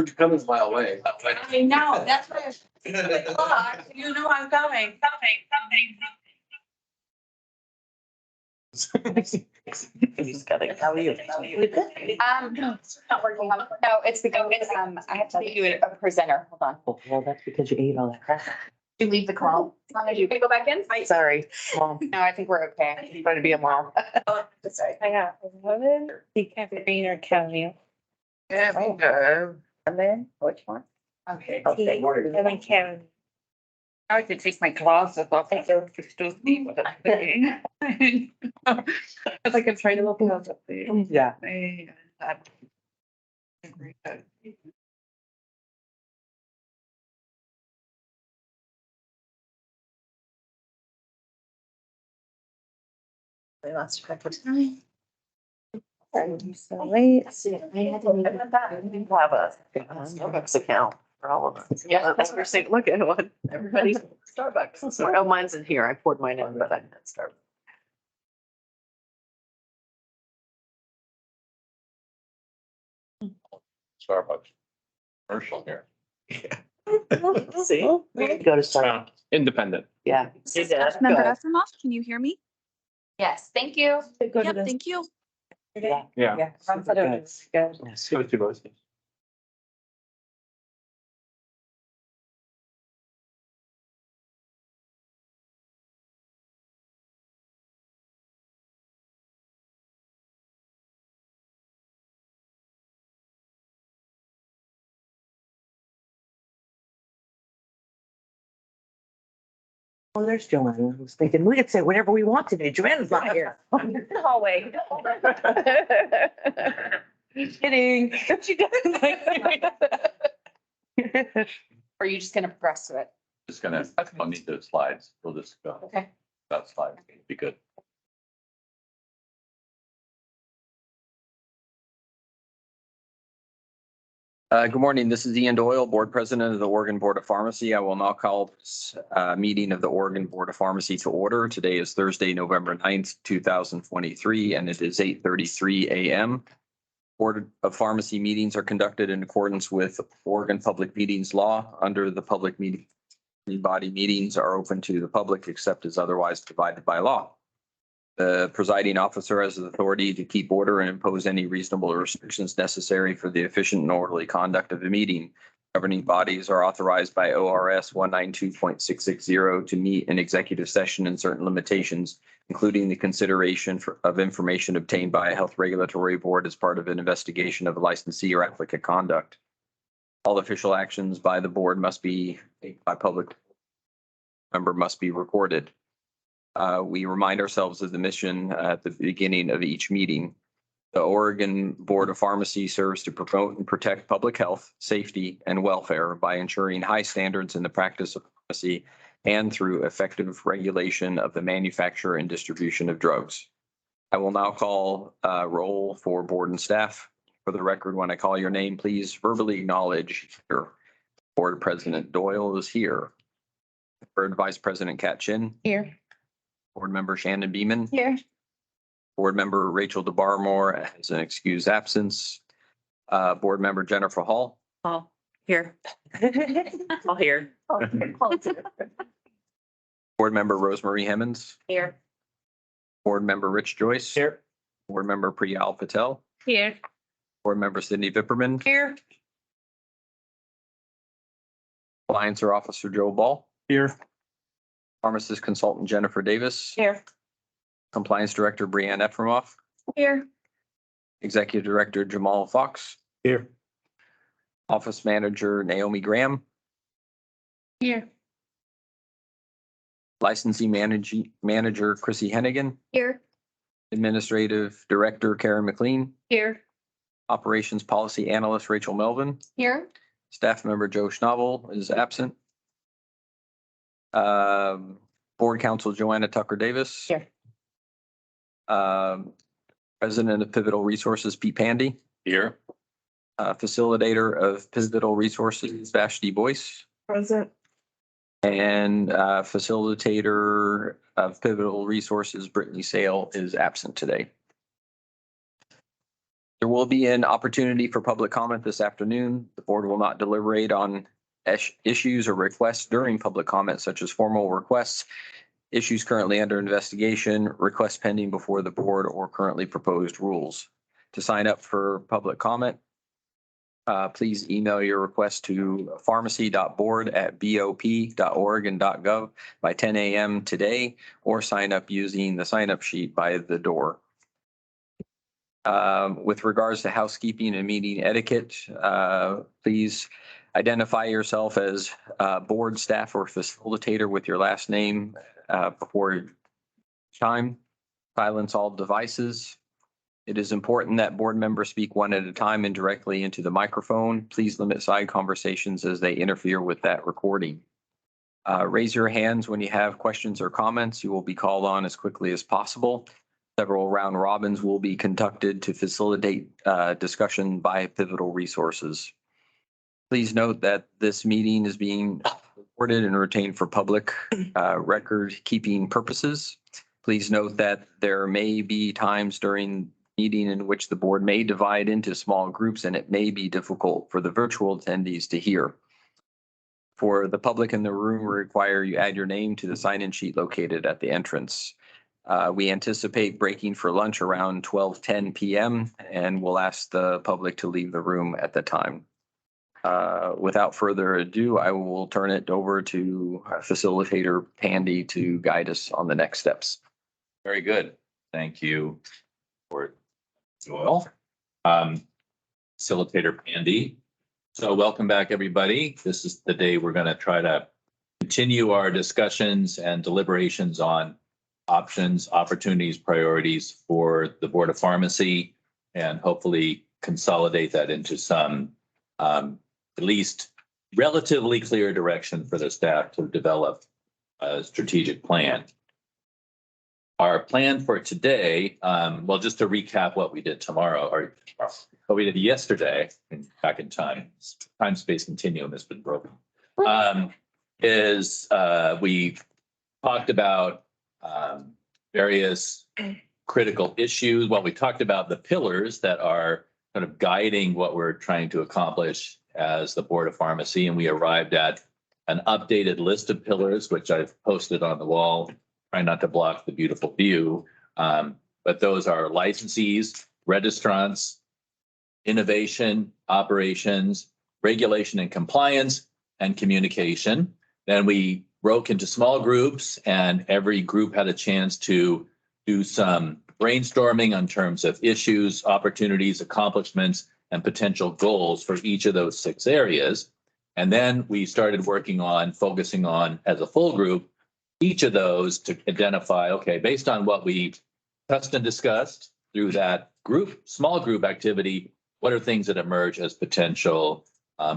You're coming a mile away. I know, that's why. Look, you know I'm coming. How are you? Not working. No, it's because, I have to make you a presenter. Hold on. Oh, well, that's because you ate all that crap. You leave the call. As long as you can go back in. Sorry, Mom. No, I think we're okay. Trying to be a mom. Sorry. I got 11 decaffeinated chamomile. Yeah, me too. And then, which one? Okay. Tea, 7 chamomile. I could take my glasses off. I don't still see what I'm saying. It's like I'm trying to look up there. Yeah. We lost track of time. So late. Have a Starbucks account for all of us. Yeah. That's what we're saying. Look at one. Everybody's at Starbucks. Oh, mine's in here. I poured mine in, but I'm at Starbucks. Starbucks. Commercial here. See? We could go to Starbucks. Independent. Yeah. Member Efremov, can you hear me? Yes, thank you. Go to Yep, the. thank you. Yeah. Yeah. Yeah. Super good. Good. Yes. Go to those. Oh, there's Joanna. I was thinking, we could say whatever we want today. Joanna's not here. In the hallway. Kidding. She doesn't like. Or are you just gonna progress to it? Just gonna, I'll need the slides. We'll just go. Okay. That slide, be good. Good morning. This is Ian Doyle, Board President of the Oregon Board of Pharmacy. I will now call this meeting of the Oregon Board of Pharmacy to order. Today is Thursday, November 9th, 2023, and it is 8:33 a.m. Board of Pharmacy meetings are conducted in accordance with Oregon Public Meetings Law. Under the public meeting body, meetings are open to the public except as otherwise provided by law. The presiding officer has the authority to keep order and impose any reasonable restrictions necessary for the efficient and orderly conduct of the meeting. Governing bodies are authorized by ORS 192.660 to meet in executive session and certain limitations, including the consideration of information obtained by a health regulatory board as part of an investigation of a licensee or applicant conduct. All official actions by the board must be, by public member must be recorded. We remind ourselves of the mission at the beginning of each meeting. The Oregon Board of Pharmacy serves to promote and protect public health, safety, and welfare by ensuring high standards in the practice of pharmacy and through effective regulation of the manufacture and distribution of drugs. I will now call roll for board and staff. For the record, when I call your name, please verbally acknowledge your Board President Doyle is here. Board Vice President Kat Chin. Here. Board Member Shannon Beeman. Here. Board Member Rachel DeBarmore has an excused absence. Board Member Jennifer Hall. All here. All here. Board Member Rosemarie Hemmons. Here. Board Member Rich Joyce. Here. Board Member Priyal Patel. Here. Board Member Sydney Vipperman. Here. Compliance Officer Joe Ball. Here. Pharmacist Consultant Jennifer Davis. Here. Compliance Director Brianne Efremoff. Here. Executive Director Jamal Fox. Here. Office Manager Naomi Graham. Here. Licensing Manager Chrissy Hennigan. Here. Administrative Director Karen McLean. Here. Operations Policy Analyst Rachel Melvin. Here. Staff Member Joe Schnabel is absent. Board Counsel Joanna Tucker Davis. Here. President of Pivotal Resources Pete Pandy. Here. Facilitator of Pivotal Resources Vashti Boyce. Present. And facilitator of Pivotal Resources Brittany Sale is absent today. There will be an opportunity for public comment this afternoon. The board will not deliberate on issues or requests during public comment, such as formal requests, issues currently under investigation, requests pending before the board, or currently proposed rules. To sign up for public comment, please email your request to pharmacy.board@bop.oregon.gov by 10 a.m. today, or sign up using the sign-up sheet by the door. With regards to housekeeping and meeting etiquette, please identify yourself as board staff or facilitator with your last name before time. Silence all devices. It is important that board members speak one at a time and directly into the microphone. Please limit side conversations as they interfere with that recording. Raise your hands when you have questions or comments. You will be called on as quickly as possible. Several round robins will be conducted to facilitate discussion by Pivotal Resources. Please note that this meeting is being recorded and retained for public record keeping purposes. Please note that there may be times during meeting in which the board may divide into small groups, and it may be difficult for the virtual attendees to hear. For the public in the room, we require you add your name to the sign-in sheet located at the entrance. We anticipate breaking for lunch around 12:10 p.m. and we'll ask the public to leave the room at the time. Without further ado, I will turn it over to facilitator Pandy to guide us on the next steps. Very good. Thank you, Board Doyle. Facilitator Pandy. So welcome back, everybody. This is the day we're going to try to continue our discussions and deliberations on options, opportunities, priorities for the Board of Pharmacy, and hopefully consolidate that into some at least relatively clear direction for the staff to develop a strategic plan. Our plan for today, well, just to recap what we did what we did yesterday, back in time, time-space continuum has been broken, is we talked about various critical issues. Well, we talked about the pillars that are kind of guiding what we're trying to accomplish as the Board of Pharmacy, and we arrived at an updated list of pillars, which I've posted on the wall. Try not to block the beautiful view, but those are licensees, registrants, innovation, operations, regulation and compliance, and communication. Then we broke into small groups, and every group had a chance to do some brainstorming on terms of issues, opportunities, accomplishments, and potential goals for each of those 6 areas. And then we started working on focusing on, as a full group, each of those to identify, okay, based on what we touched and discussed through that group, small group activity, what are things that emerge as potential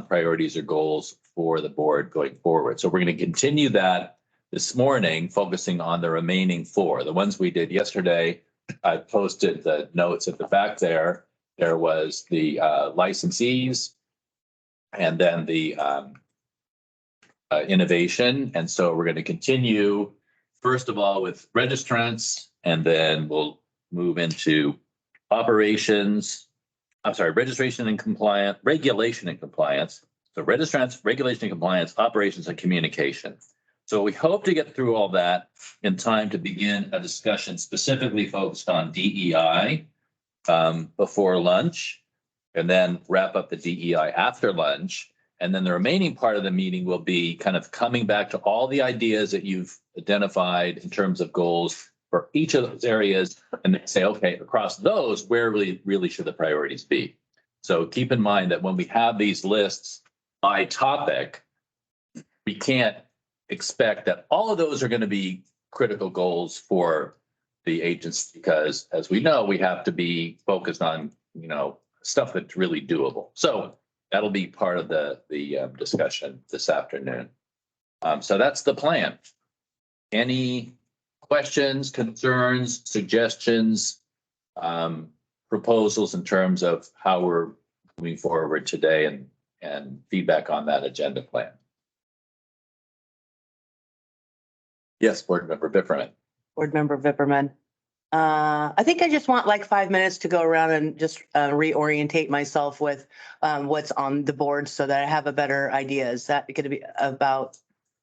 priorities or goals for the board going forward? So we're going to continue that this morning, focusing on the remaining 4. The ones we did yesterday, I posted the notes at the back there. There was the licensees and then the innovation. And so we're going to continue, first of all, with registrants, and then we'll move into registration and compliance, regulation and compliance. So registrants, regulation and compliance, operations and communication. So we hope to get through all that in time to begin a discussion specifically focused on DEI before lunch, and then wrap up the DEI after lunch. And then the remaining part of the meeting will be kind of coming back to all the ideas that you've identified in terms of goals for each of those areas, and then say, okay, across those, where really should the priorities be? So keep in mind that when we have these lists by topic, we can't expect that all of those are going to be critical goals for the agency, because as we know, we have to be focused on, stuff that's really doable. So that'll be part of the discussion this afternoon. So that's the plan. Any questions, concerns, suggestions, proposals in terms of how we're moving forward today, and feedback on that agenda plan? Yes, Board Member Bifferman. Board Member Vipperman. I think I just want like 5 minutes to go around and just reorientate myself with what's on the board so that I have a better idea. Is that going to be about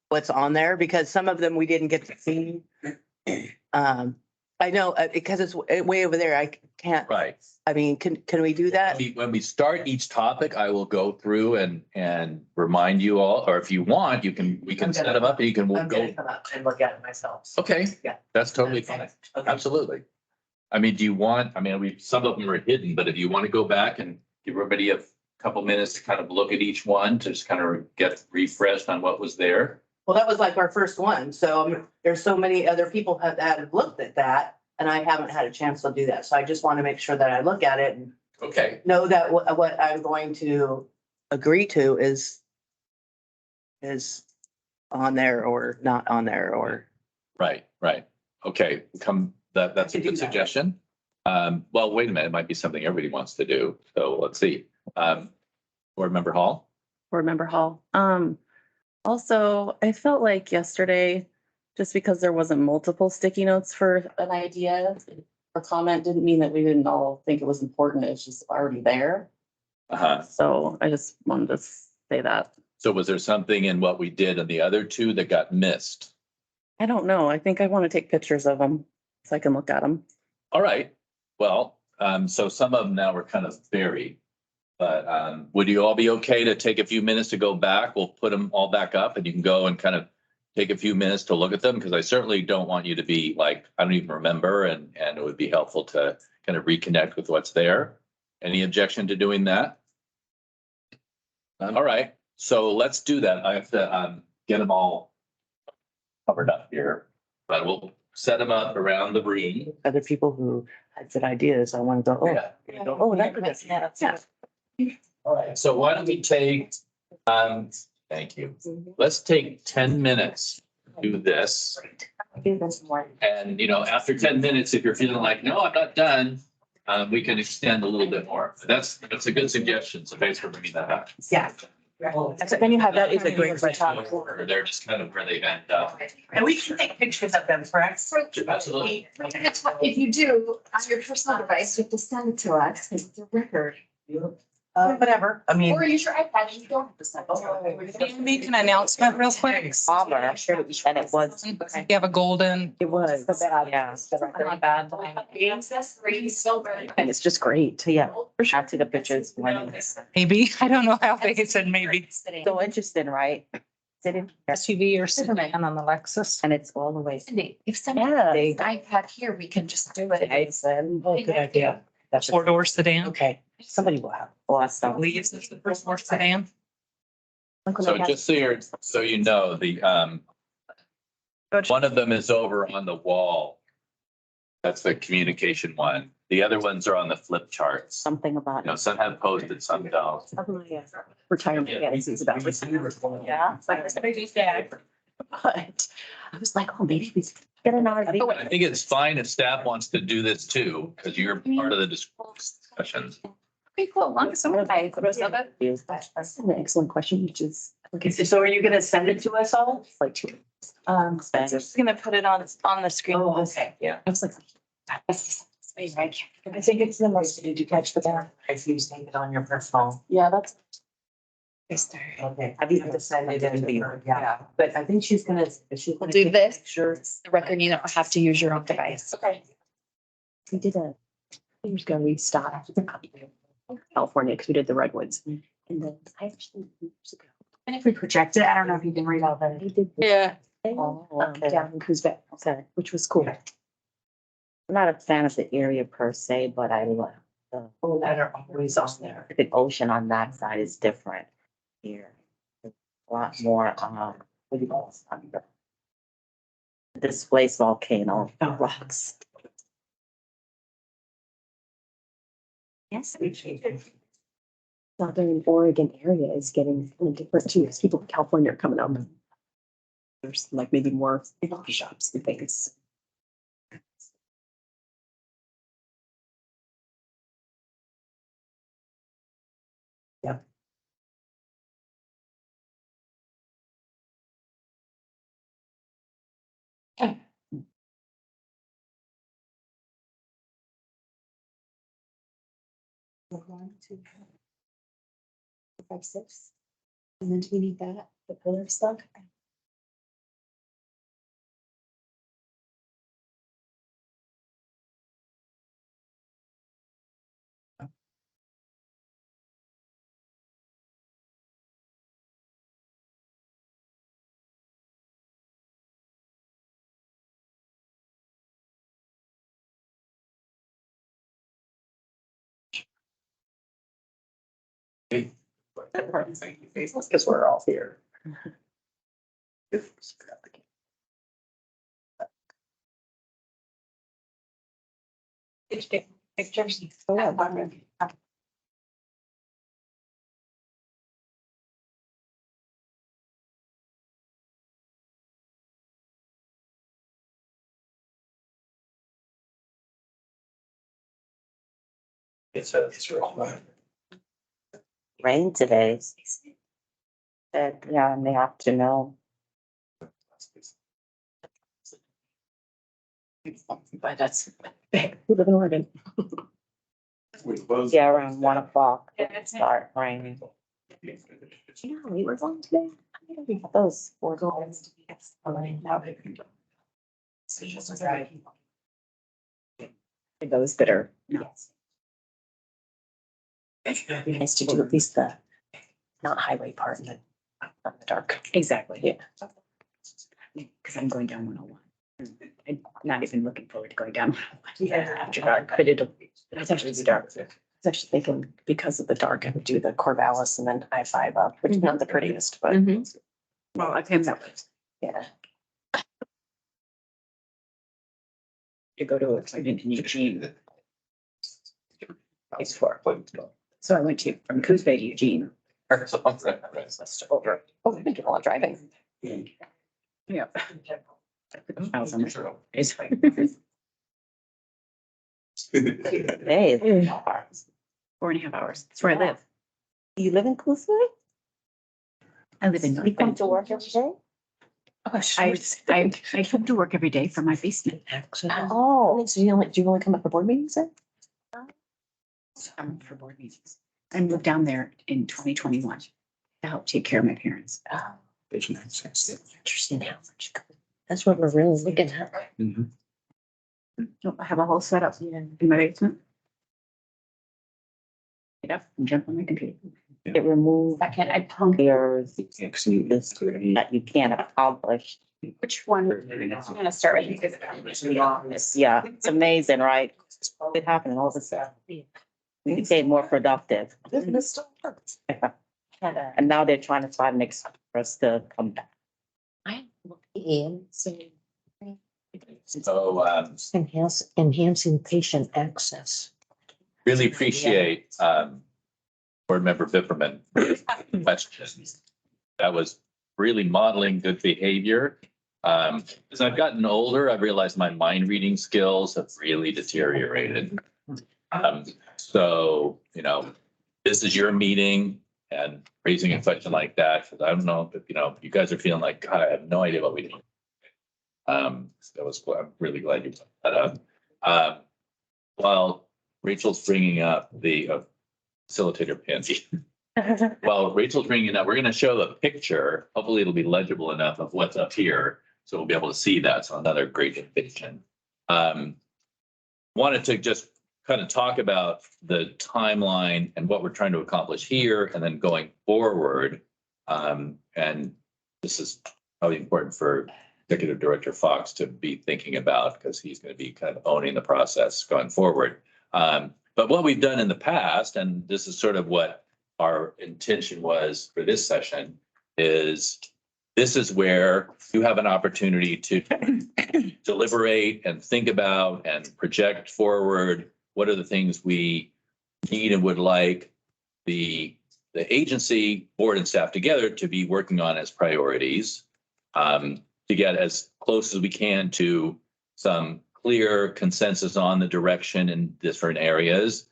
what's on there? Because some of them we didn't get to see. I know because it's way over there. I can't. Right. I mean, can we do that? When we start each topic, I will go through and remind you all, or if you want, we can set them up and you can I'm go. gonna come up and look at it myself. Okay, Yeah. that's totally fine. Okay. Absolutely. I mean, do you want, I mean, some of them are hidden, but if you want to go back and give everybody a couple minutes to kind of look at each one, to just kind of get refreshed on what was there. Well, that was like our first one. So there's so many other people that have looked at that and I haven't had a chance to do that. So I just want to make sure that I look at it and Okay, know that what I'm going to agree to is on there or not on there or. right. Okay, that's a could do good that. suggestion. Well, wait a minute, it might be something everybody wants to do. So let's see. Board Member Hall? Board Member Hall. Also, I felt like yesterday, just because there wasn't multiple sticky notes for an idea or comment, didn't mean that we didn't all think it was important. It's just already there. Uh-huh. So I just wanted to say that. So was there something in what we did on the other two that got missed? I don't know. I think I want to take pictures of them so I can look at them. All right, well, so some of them now were kind of buried. But would you all be okay to take a few minutes to go back? We'll put them all back up and you can go and kind of take a few minutes to look at them, because I certainly don't want you to be like, I don't even remember, and it would be helpful to kind of reconnect with what's there. Any objection to doing that? All right, so let's do that. I have to get them all covered up here, but we'll set them up around the room. Other people who had good ideas, I want to go, Yeah. oh, that could be. All right, so why don't we take, thank you. Let's take 10 minutes to do this. And, after 10 minutes, if you're feeling like, no, I'm not done, we can extend a little bit more. That's a good suggestion. So thanks for bringing that up. Yeah. So then you have, that is a great top. Or they're just kind of where they end up. And we can take pictures of them, correct? Absolutely. If you do, on your personal device, you have to send it to us, because it's a record. Whatever, I mean. Or use your iPad, and you don't have to send it. Can you make an announcement real quick? Bomber, and it was. You have a golden. It was. Yeah. Not bad. And it's just great, yeah. I'll take the pictures. Maybe. I don't know how they said maybe. So interesting, right? Sitting. SUV or sedan on the Lexus. And it's all the way. Cindy, if somebody has an iPad here, we can just do it. Oh, good idea. That's Four-door sedan. okay. Somebody will have. Awesome. Leaves is the four-door sedan. So just so you know, the, one of them is over on the wall. That's the communication one. The other ones are on the flip charts. Something about. Some have posted, some don't. Retirement fantasies about this. Yeah. But I was like, oh, maybe we get an RV. I think it's fine if staff wants to do this too, because you're part of the discussion. Okay, cool. Long as someone buys the rest of it. That's an excellent question, which is. So are you gonna send it to us all? Like to. Just gonna put it on the screen. Oh, okay, yeah. I was like, I think it's the most, did you catch the bar? If you save it on your personal. yeah, that's. Okay, I need to send it in, yeah, but I think she's gonna. We'll do this. Sure. The record, you don't have to use your own device. Okay. We did years ago, we stopped California because we did the redwoods. And then I actually years ago. And if we project it, I don't know if you can read all that. We did. Yeah. Oh, okay. Down in Coos Bay, which was cool. I'm not a fan of the area per se, but I love Oh, that are always on there. the ocean on that side is different here. A lot more, what do you call it? Under. Displaced volcano rocks. Yes. Southern Oregon area is getting kind of different too. As people in California are coming up. There's like maybe more coffee shops and things. 1, 2, 5, 6. And then do we need that, the pillar stuff? Because we're all here. Pictures. Oh, yeah, Barbara. Rain today. Yeah, in the afternoon. But that's, we live in Oregon. Yeah, around 1 o'clock, it start raining. Do you know how we were going today? Those four Goals. Those that are, no. It'd be nice to do at least the not highway part, but not the dark. Exactly, yeah. Because I'm going down 101. I'm not even looking forward to going down 101 after dark, but it's actually be dark. I was actually thinking because of the dark, I would do the Corvallis and then I-5 up, which is not the prettiest, but. Well, I came that way. Yeah. To go to an appointment in Eugene. It's for. So I went to from Coos Bay to Eugene. Over. Oh, we've been doing a lot of driving. Yeah. I was on my it's like. Hey, 4.5 hours. That's where I live. you live in Coos Bay? I live in You North come Bend. to work every day? I come to work every day from my basement. Oh, so do you only come up for board meetings then? I'm for board meetings. I moved down there in 2021 to help take care of my parents. Oh, interesting how much. That's what we're really looking at. So I have a whole setup in my basement. Get up and jump on my computer. It removes I can't, I pump. your that you can't accomplish. Which one? I'm gonna start with because Yeah, it's amazing, right? It happening all the time. We became more productive. And now they're trying to find an excuse for us to come back. I look in, so. So, Enhancing patient access. really appreciate, Board Member Bipperman questions. That was really modeling good behavior. As I've gotten older, I've realized my mind reading skills have really deteriorated. So, this is your meeting and raising a question like that, because I don't know if, you guys are feeling like, God, I have no idea what we did. I'm really glad you brought that up. While Rachel's bringing up the facilitator Pansy. While Rachel's bringing it up, we're going to show a picture. Hopefully it'll be legible enough of what's up here. So we'll be able to see that. So another great depiction. Wanted to just kind of talk about the timeline and what we're trying to accomplish here and then going forward. And this is probably important for Executive Director Fox to be thinking about because he's going to be kind of owning the process going forward. But what we've done in the past, and this is sort of what our intention was for this session, is this is where you have an opportunity to deliberate and think about and project forward. What are the things we need and would like the agency, board and staff together to be working on as priorities, to get as close as we can to some clear consensus on the direction in different areas.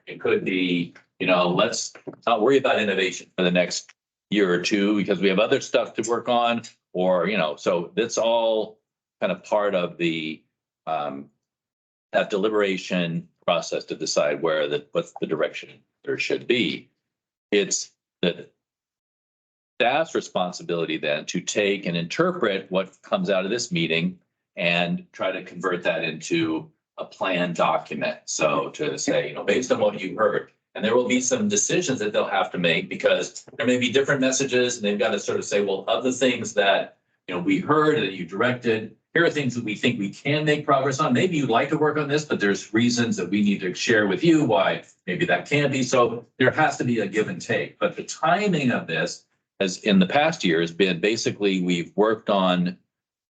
It could be, let's not worry about innovation for the next year or two because we have other stuff to work on, or, so that's all kind of part of the that deliberation process to decide what's the direction there should be. It's the staff's responsibility then to take and interpret what comes out of this meeting and try to convert that into a plan document. So to say, based on what you heard, and there will be some decisions that they'll have to make because there may be different messages and they've got to sort of say, well, of the things that, we heard that you directed, here are things that we think we can make progress on. Maybe you'd like to work on this, but there's reasons that we need to share with you why maybe that can't be. So there has to be a give and take. But the timing of this, as in the past year, has been basically we've worked on,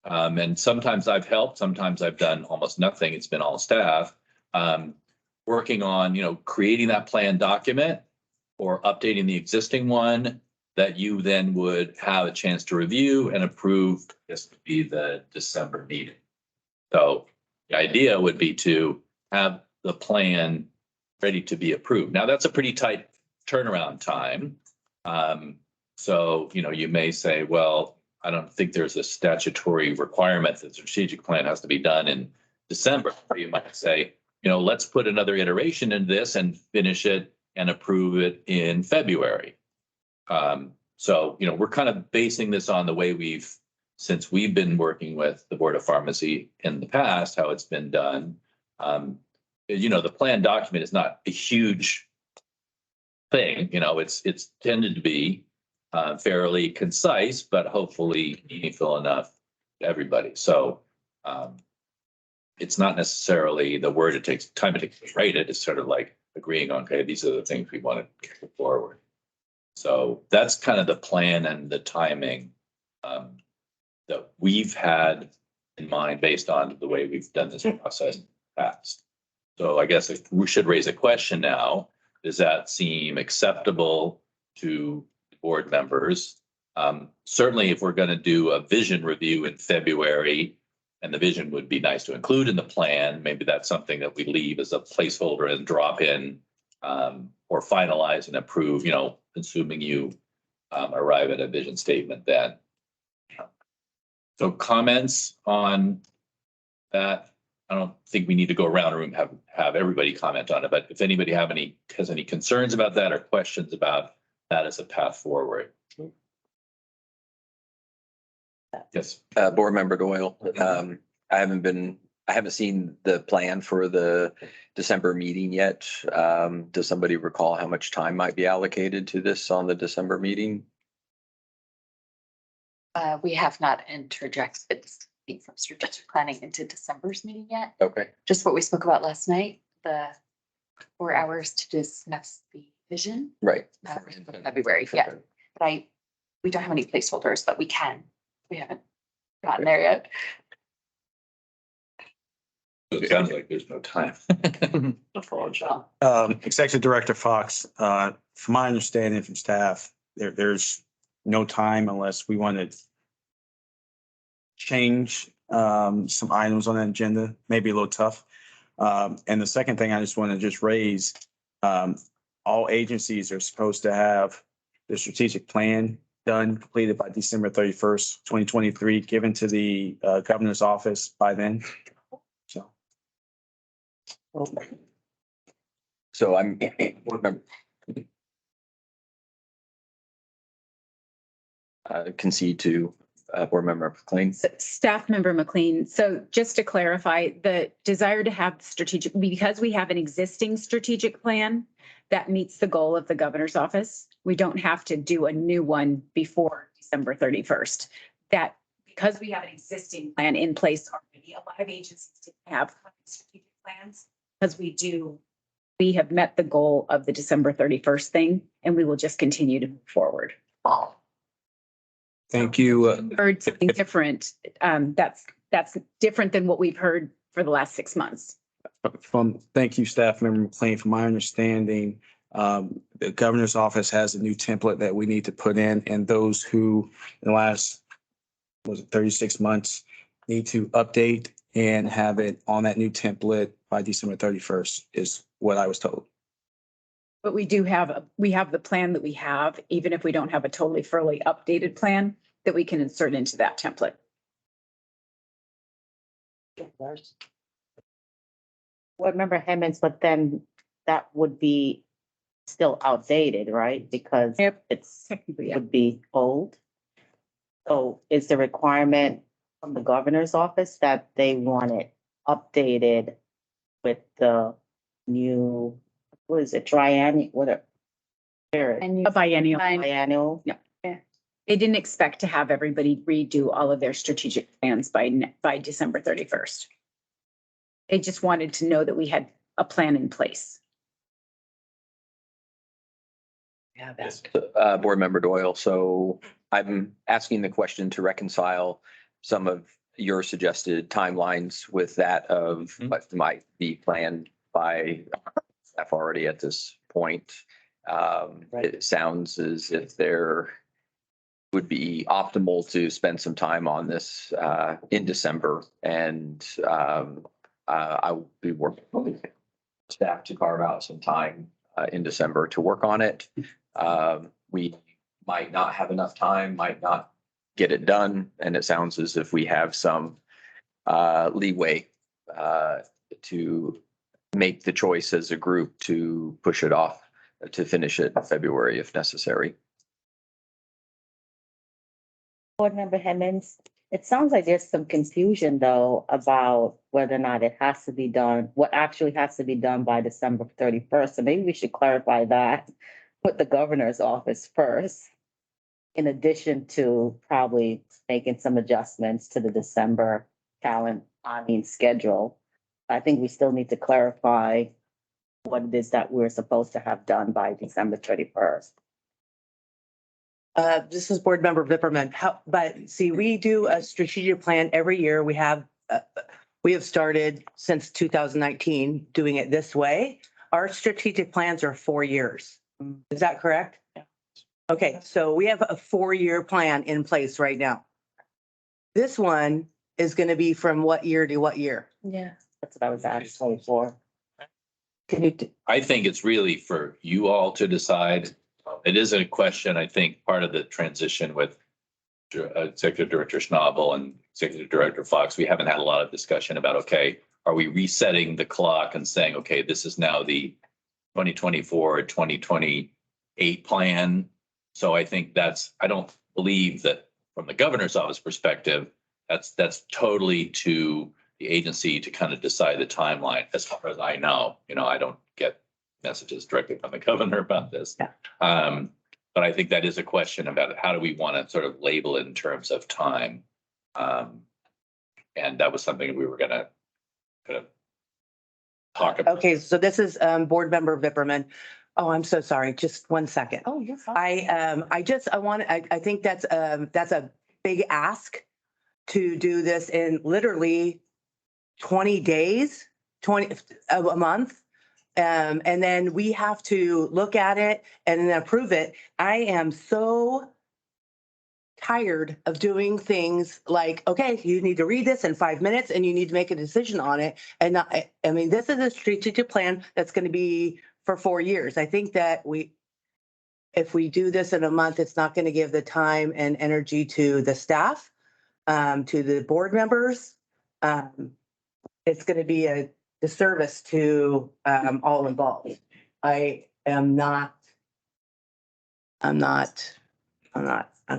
and sometimes I've helped, sometimes I've done almost nothing. It's been all staff, working on, creating that plan document or updating the existing one that you then would have a chance to review and approve. This would be the December meeting. So the idea would be to have the plan ready to be approved. Now, that's a pretty tight turnaround time. So, you may say, well, I don't think there's a statutory requirement that the strategic plan has to be done in December. Or you might say, let's put another iteration in this and finish it and approve it in February. So, we're kind of basing this on the way since we've been working with the Board of Pharmacy in the past, how it's been done. The plan document is not a huge thing, it's tended to be fairly concise, but hopefully meaningful enough to everybody. So it's not necessarily the word it takes time to write it. It's sort of like agreeing on, okay, these are the things we want to move forward. So that's kind of the plan and the timing that we've had in mind based on the way we've done this process in the past. So I guess if we should raise a question now, does that seem acceptable to board members? Certainly, if we're going to do a vision review in February, and the vision would be nice to include in the plan, maybe that's something that we leave as a placeholder and drop in or finalize and approve, assuming you arrive at a vision statement then. So comments on that? I don't think we need to go around the room, have everybody comment on it, but if anybody has any concerns about that or questions about that as a path forward. Yes. Board Member Doyle, I haven't seen the plan for the December meeting yet. Does somebody recall how much time might be allocated to this on the December meeting? We have not interjected from strategic planning into December's meeting yet. Okay. Just what we spoke about last night, the 4 hours to discuss the vision. Right. February, yeah. But we don't have any placeholders, but we can. We haven't gotten there yet. It sounds like there's no time. Executive Director Fox, from my understanding from staff, there's no time unless we want to change some items on that agenda, maybe a little tough. And the second thing I just want to just raise, all agencies are supposed to have the strategic plan done, completed by December 31st, 2023, given to the governor's office by then. So I'm board member. Concede to Board Member McLean. Staff Member McLean. So just to clarify, the desire to have strategic, because we have an existing strategic plan that meets the goal of the governor's office, we don't have to do a new one before December 31st. That because we have an existing plan in place already, a lot of agencies didn't have strategic plans because we have met the goal of the December 31st thing, and we will just continue to move forward. Thank you. Heard something different. That's different than what we've heard for the last 6 months. Thank you, Staff Member McLean. From my understanding, the governor's office has a new template that we need to put in, and those who in the last 36 months need to update and have it on that new template by December 31st is what I was told. But we have the plan that we have, even if we don't have a totally fully updated plan that we can insert into that template. Board Member Hemmons, but then that would be still outdated, right? Because Yep. it's, Technically, yeah. would be old. So is the requirement from the governor's office that they want it updated with the new, what is it, triennial, whatever? A biennial. Biennial? They didn't expect to have everybody redo all of their strategic plans by December 31st. They just wanted to know that we had a plan in place. Yeah, that's Board Member Doyle, so I'm asking the question to reconcile some of your suggested timelines with that of what might be planned by staff already at this point. It sounds as if there would be optimal to spend some time on this in December, and I will be working with staff to carve out some time in December to work on it. We might not have enough time, might not get it done, and it sounds as if we have some leeway to make the choice as a group to push it off, to finish it in February if necessary. Board Member Hemmons, it sounds like there's some confusion though about whether or not it has to be done, what actually has to be done by December 31st. So maybe we should clarify that with the governor's office first. In addition to probably making some adjustments to the December schedule. I think we still need to clarify what it is that we're supposed to have done by December 31st. This is Board Member Vipperman. But see, we do a strategic plan every year. We have started since 2019 doing it this way. Our strategic plans are 4 years. Is that correct? Yeah. Okay, so we have a 4-year plan in place right now. This one is going to be from what year to what year? Yeah. That's what I was asking for. Can you? I think it's really for you all to decide. It is a question, I think, part of the transition with Executive Director Schnabel and Executive Director Fox. We haven't had a lot of discussion about, okay, are we resetting the clock and saying, okay, this is now the 2024, 2028 plan. So I think I don't believe that from the governor's office perspective, that's totally to the agency to kind of decide the timeline. As far as I know, I don't get messages directly from the governor about this. Yeah. But I think that is a question about how do we want to sort of label it in terms of time. And that was something we were going to kind of talk about. Okay, so this is Board Member Vipperman. Oh, I'm so sorry. Just 1 second. Oh, you're fine. I think that's a big ask to do this in literally 20 days, a month. And then we have to look at it and then approve it. I am so tired of doing things like, okay, you need to read this in 5 minutes and you need to make a decision on it. And I mean, this is a strategic plan that's going to be for 4 years. I think that if we do this in a month, it's not going to give the time and energy to the staff, to the board members. It's going to be a disservice to all involved. I don't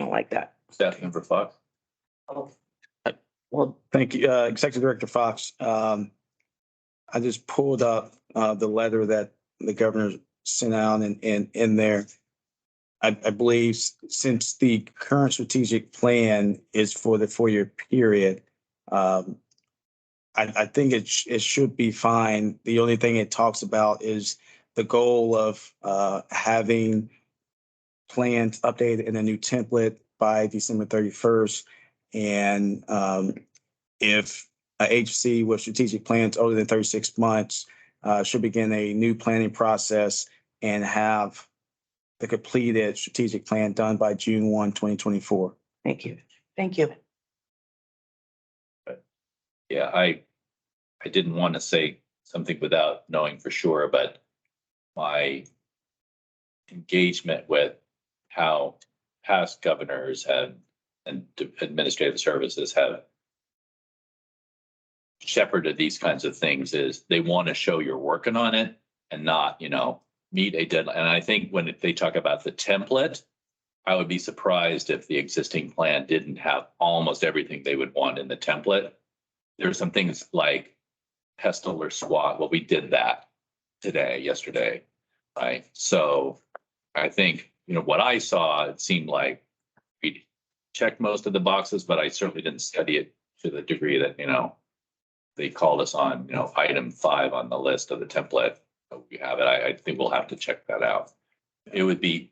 like that. Staff Member Fox. Well, Thank you, Executive Director Fox. I just pulled up the letter that the governor sent out, and in there, I believe since the current strategic plan is for the 4-year period, I think it should be fine. The only thing it talks about is the goal of having plans updated in a new template by December 31st. And if an agency with strategic plans older than 36 months should begin a new planning process and have the completed strategic plan done by June 1, 2024. Thank you. Thank you. Yeah, I didn't want to say something without knowing for sure, but my engagement with how past governors and administrative services have shepherded these kinds of things is they want to show you're working on it and not, meet a deadline. And I think when they talk about the template, I would be surprised if the existing plan didn't have almost everything they would want in the template. There's some things like pestle or SWAT. Well, we did that yesterday, right? So I think, what I saw, it seemed like we checked most of the boxes, but I certainly didn't study it to the degree that, they called us on, item 5 on the list of the template. We have it. I think we'll have to check that out. It would be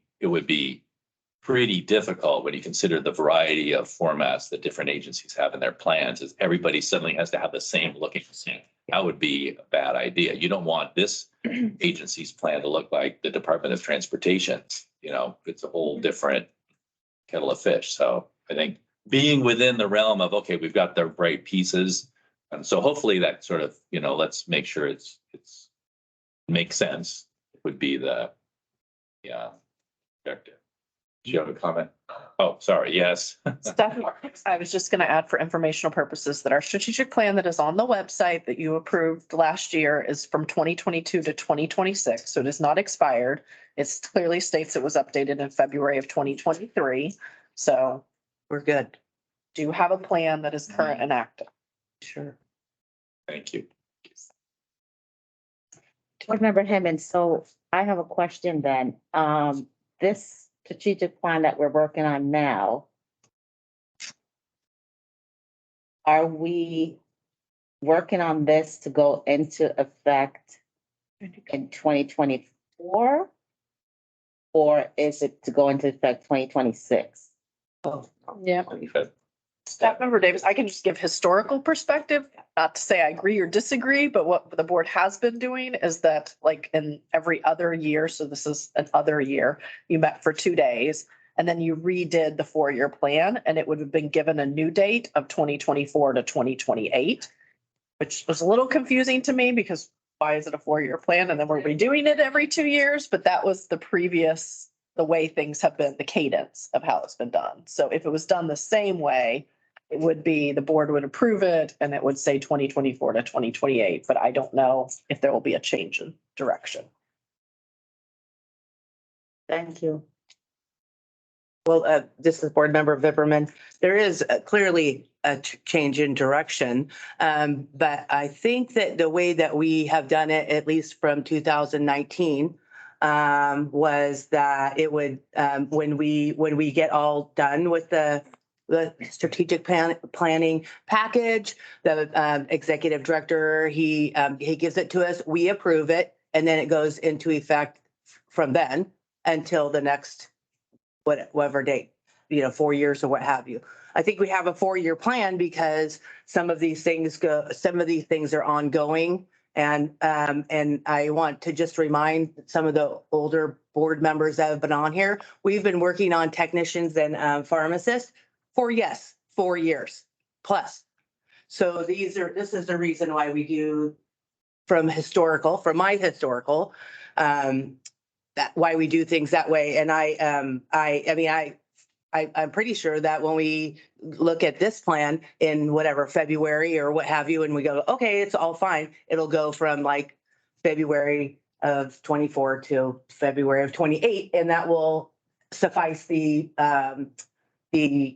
pretty difficult when you consider the variety of formats that different agencies have in their plans, is everybody suddenly has to have the same looking thing. That would be a bad idea. You don't want this agency's plan to look like the Department of Transportation. It's a whole different kettle of fish. So I think being within the realm of, okay, we've got the right pieces. And so hopefully that sort of, let's make sure it's makes sense would be the objective. Do you have a comment? Oh, sorry. Yes. Stephanie, I was just going to add for informational purposes that our strategic plan that is on the website that you approved last year is from 2022 to 2026. So it is not expired. It clearly states it was updated in February of 2023. So We're good. do you have a plan that is current and active? Sure. Thank you. Board Member Hemmons, so I have a question then. This strategic plan that we're working on now, are we working on this to go into effect in 2024? Or is it to go into effect 2026? Yeah. Staff Member Davis, I can just give historical perspective, not to say I agree or disagree, but what the board has been doing is that like in every other year, so this is an other year, you met for 2 days and then you redid the 4-year plan and it would have been given a new date of 2024 to 2028, which was a little confusing to me because why is it a 4-year plan? And then we're redoing it every 2 years, but that was the way things have been, the cadence of how it's been done. So if it was done the same way, it would be, the board would approve it and it would say 2024 to 2028, but I don't know if there will be a change in direction. Thank you. Well, this is Board Member Vipperman. There is clearly a change in direction. But I think that the way that we have done it, at least from 2019, was that it would, when we get all done with the strategic planning package, the executive director, he gives it to us, we approve it, and then it goes into effect from then until the next whatever date, 4 years or what have you. I think we have a 4-year plan because some of these things are ongoing. And I want to just remind some of the older board members that have been on here, we've been working on technicians and pharmacists for 4 years plus. So this is the reason why we do from my historical, why we do things that way. And I'm pretty sure that when we look at this plan in whatever February or what have you, and we go, okay, it's all fine. It'll go from like February of 24 to February of 28, and that will suffice the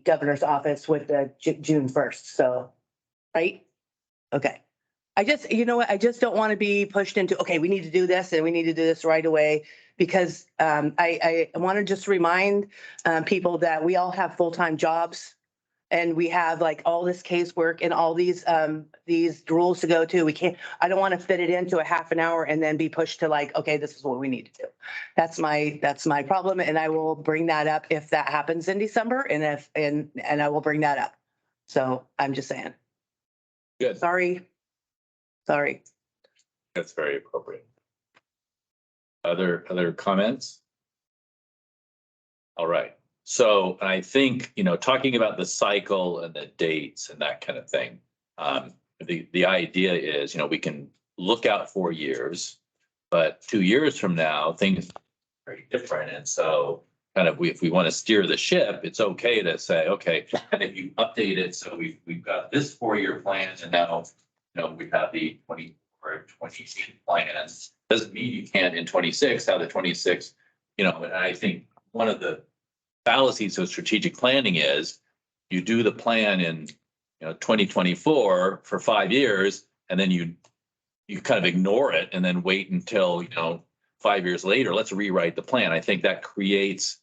governor's office with the June 1st. So, right? Okay. I just don't want to be pushed into, okay, we need to do this and we need to do this right away, because I want to just remind people that we all have full-time jobs and we have like all this casework and all these rules to go to. I don't want to fit it into a half an hour and then be pushed to like, okay, this is what we need to do. That's my problem. And I will bring that up if that happens in December, and I will bring that up. So I'm just saying. Good. Sorry. That's very appropriate. Other comments? All right. So I think, talking about the cycle and the dates and that kind of thing, the idea is, we can look out 4 years, but 2 years from now, things are very different. And so kind of if we want to steer the ship, it's okay to say, okay, if you update it, so we've got this 4-year plan and now we've had the 24 and 26 plans. Doesn't mean you can't in 26 have the 26, and I think one of the fallacies of strategic planning is you do the plan in 2024 for 5 years, and then you kind of ignore it and then wait until 5 years later, let's rewrite the plan. I think that creates,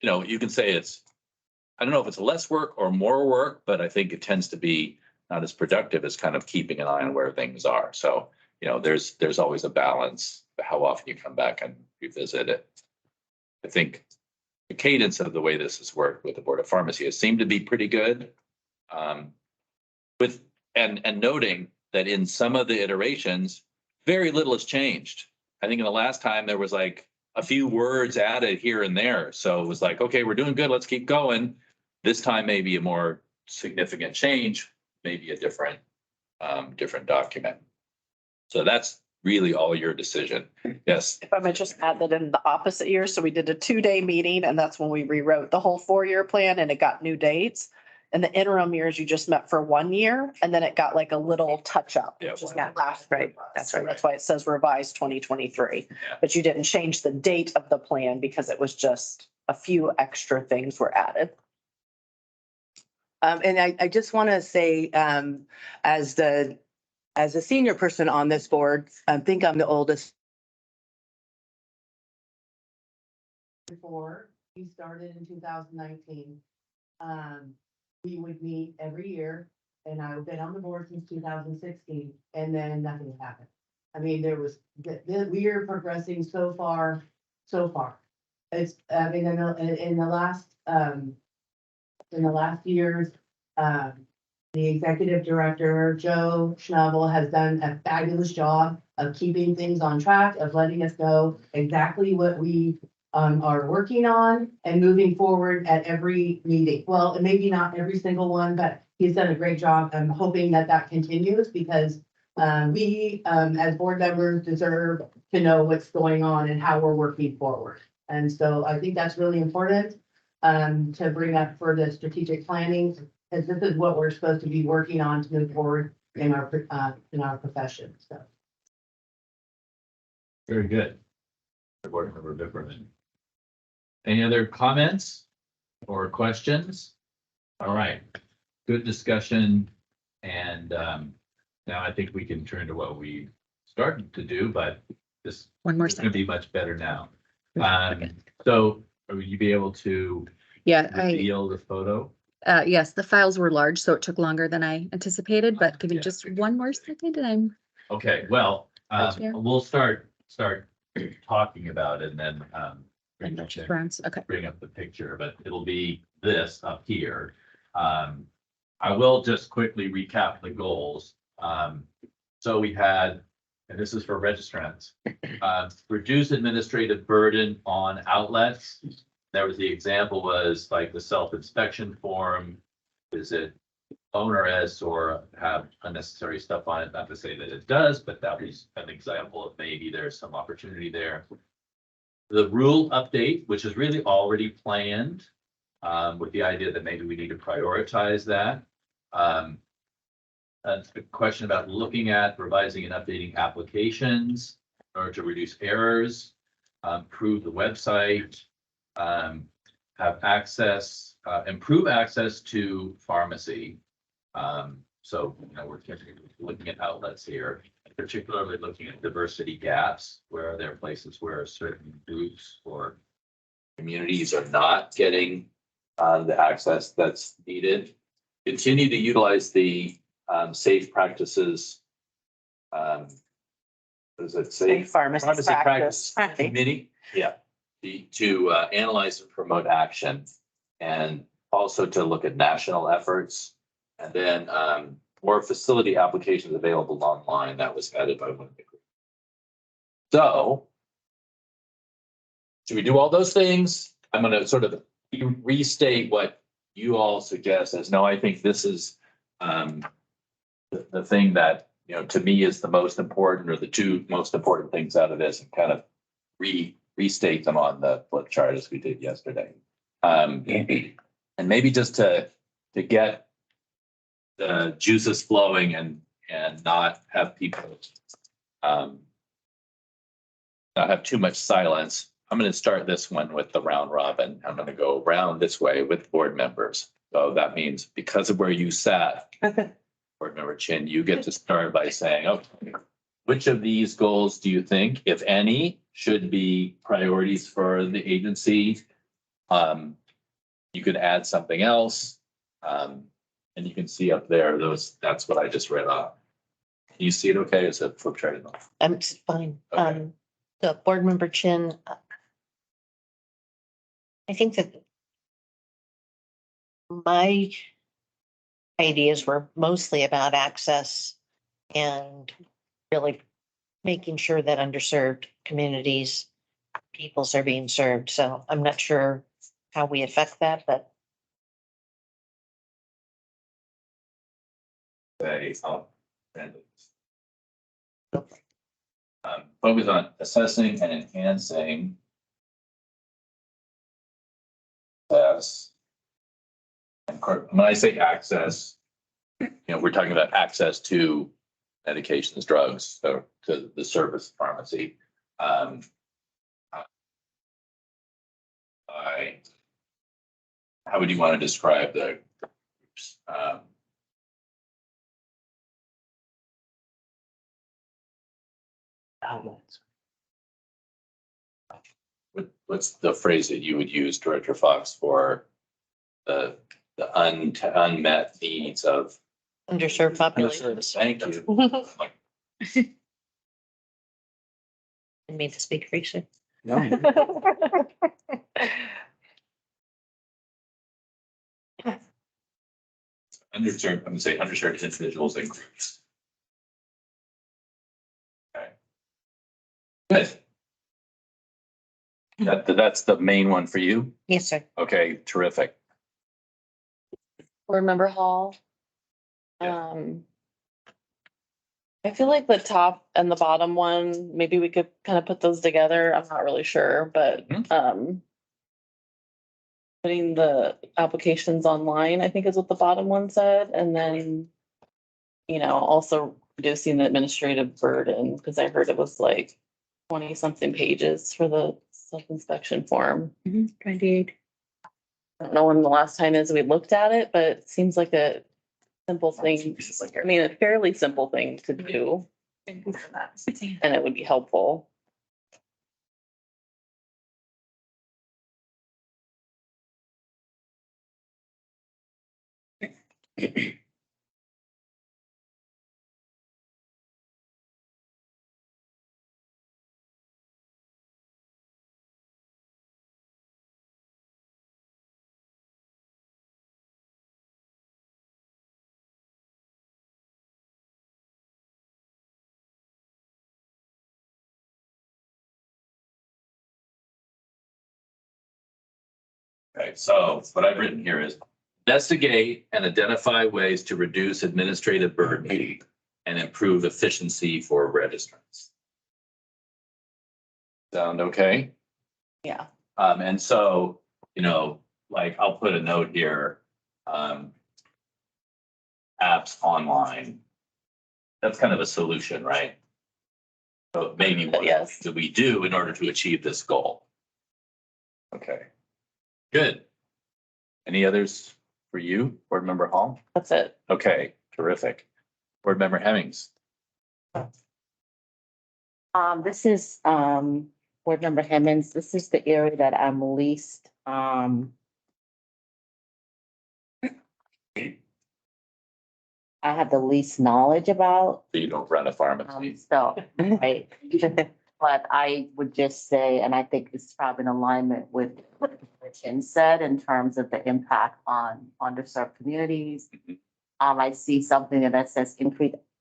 you can say I don't know if it's less work or more work, but I think it tends to be not as productive as kind of keeping an eye on where things are. So, there's always a balance, how often you come back and revisit it. I think the cadence of the way this has worked with the Board of Pharmacy has seemed to be pretty good. And noting that in some of the iterations, very little has changed. I think in the last time there was like a few words added here and there. So it was like, okay, we're doing good, let's keep going. This time maybe a more significant change, maybe a different document. So that's really all your decision. Yes. If I might just add that in the opposite year, so we did a 2-day meeting and that's when we rewrote the whole 4-year plan and it got new dates. And the interim years, you just met for 1 year and then it got like a little touch up. Yeah. Which is Yeah. what last Right. That's right. That's why it says revised 2023. Yeah. But you didn't change the date of the plan because it was just a few extra things were added. And I just want to say, as a senior person on this board, I think I'm the oldest. Before we started in 2019, we would meet every year, and I've been on the board since 2016, and then nothing happened. I mean, we are progressing so far. It's, I mean, in the last years, the executive director, Joe Schnabel, has done a fabulous job of keeping things on track, of letting us know exactly what we are working on and moving forward at every meeting. Well, and maybe not every single one, but he's done a great job. I'm hoping that continues because we, as board members, deserve to know what's going on and how we're working forward. And so I think that's really important to bring up for the strategic planning, because this is what we're supposed to be working on to move forward in our profession. So. Very good. Board Member Bipperman. Any other comments or questions? All right, good discussion. And now I think we can turn to what we started to do, but this One more is going to second. be much better now. So will you be able to Yeah, reveal the photo? yes, the files were large, so it took longer than I anticipated, but give me Yeah. just one more second and I'm. Okay, well, Yeah. we'll start talking about it and then And that's just rounds. Okay. bring up the picture, but it'll be this up here. I will just quickly recap the goals. So we had, and this is for registrants, reduce administrative burden on outlets. There was the example was like the self-inspection form. Is it onerous or have unnecessary stuff on it? Not to say that it does, but that was an example of maybe there's some opportunity there. The rule update, which is really already planned, with the idea that maybe we need to prioritize that. A question about looking at revising and updating applications in order to reduce errors, improve the website, have access, improve access to pharmacy. So, we're looking at outlets here, particularly looking at diversity gaps, where there are places where certain groups or communities are not getting the access that's needed. Continue to utilize the safe practices. What does it say? Pharmacy practice. Committee. Yeah. To analyze and promote action, and also to look at national efforts, and then more facility applications available online. That was added by one of the group. So, should we do all those things? I'm going to sort of restate what you all suggest as, no, I think this is the thing that, to me is the most important, or the two most important things out of this, and kind of restate them on the flip chart as we did yesterday. And maybe just to get the juices flowing and and not have people not have too much silence. I'm going to start this one with the round robin. I'm going to go round this way with board members. So that means because of where you sat, board member Chin, you get to start by saying, okay, which of these goals do you think, if any, should be priorities for the agency? You could add something else. And you can see up there, that's what I just read off. Can you see it okay? Is it flip chart enough? I'm fine. Okay. The board member Chin. I think that my ideas were mostly about access and really making sure that underserved communities, peoples are being served. So I'm not sure how we affect that, but Say, focus on assessing and enhancing access. And when I say access, we're talking about access to medications, drugs, so to the service pharmacy. How would you want to describe the groups? What's the phrase that you would use, Director Fox, for the unmet needs of underserved populations. Thank you. I mean to speak for you. No. Underserved, I'm gonna say underserved individuals and groups. Okay. Good. That's the main one for you? Yes, sir. Okay, terrific. Board Member Hall. Yeah. I feel like the top and the bottom one, maybe we could kind of put those together. I'm not really sure, but putting the applications online, I think is what the bottom one said, and then also reducing the administrative burden, because I heard it was like 20-something pages for the self-inspection form. 28. I don't know when the last time is we looked at it, but it seems like a simple thing. I mean, a fairly simple thing to do, and it would be helpful. Okay, so what I've written here is investigate and identify ways to reduce administrative burden and improve efficiency for registrants. Sound okay? Yeah. And so, like I'll put a note here, apps online. That's kind of a solution, right? So maybe what Yes. do we do in order to achieve this goal? Okay, good. Any others for you, Board Member Hall? That's it. Okay, terrific. Board Member Hemmings. This is, Board Member Hemmings, this is the area that I'm least, I have the least knowledge about. So you don't run a pharmacy. So, right. But I would just say, and I think it's probably in alignment with what Jen said in terms of the impact on underserved communities. I see something that says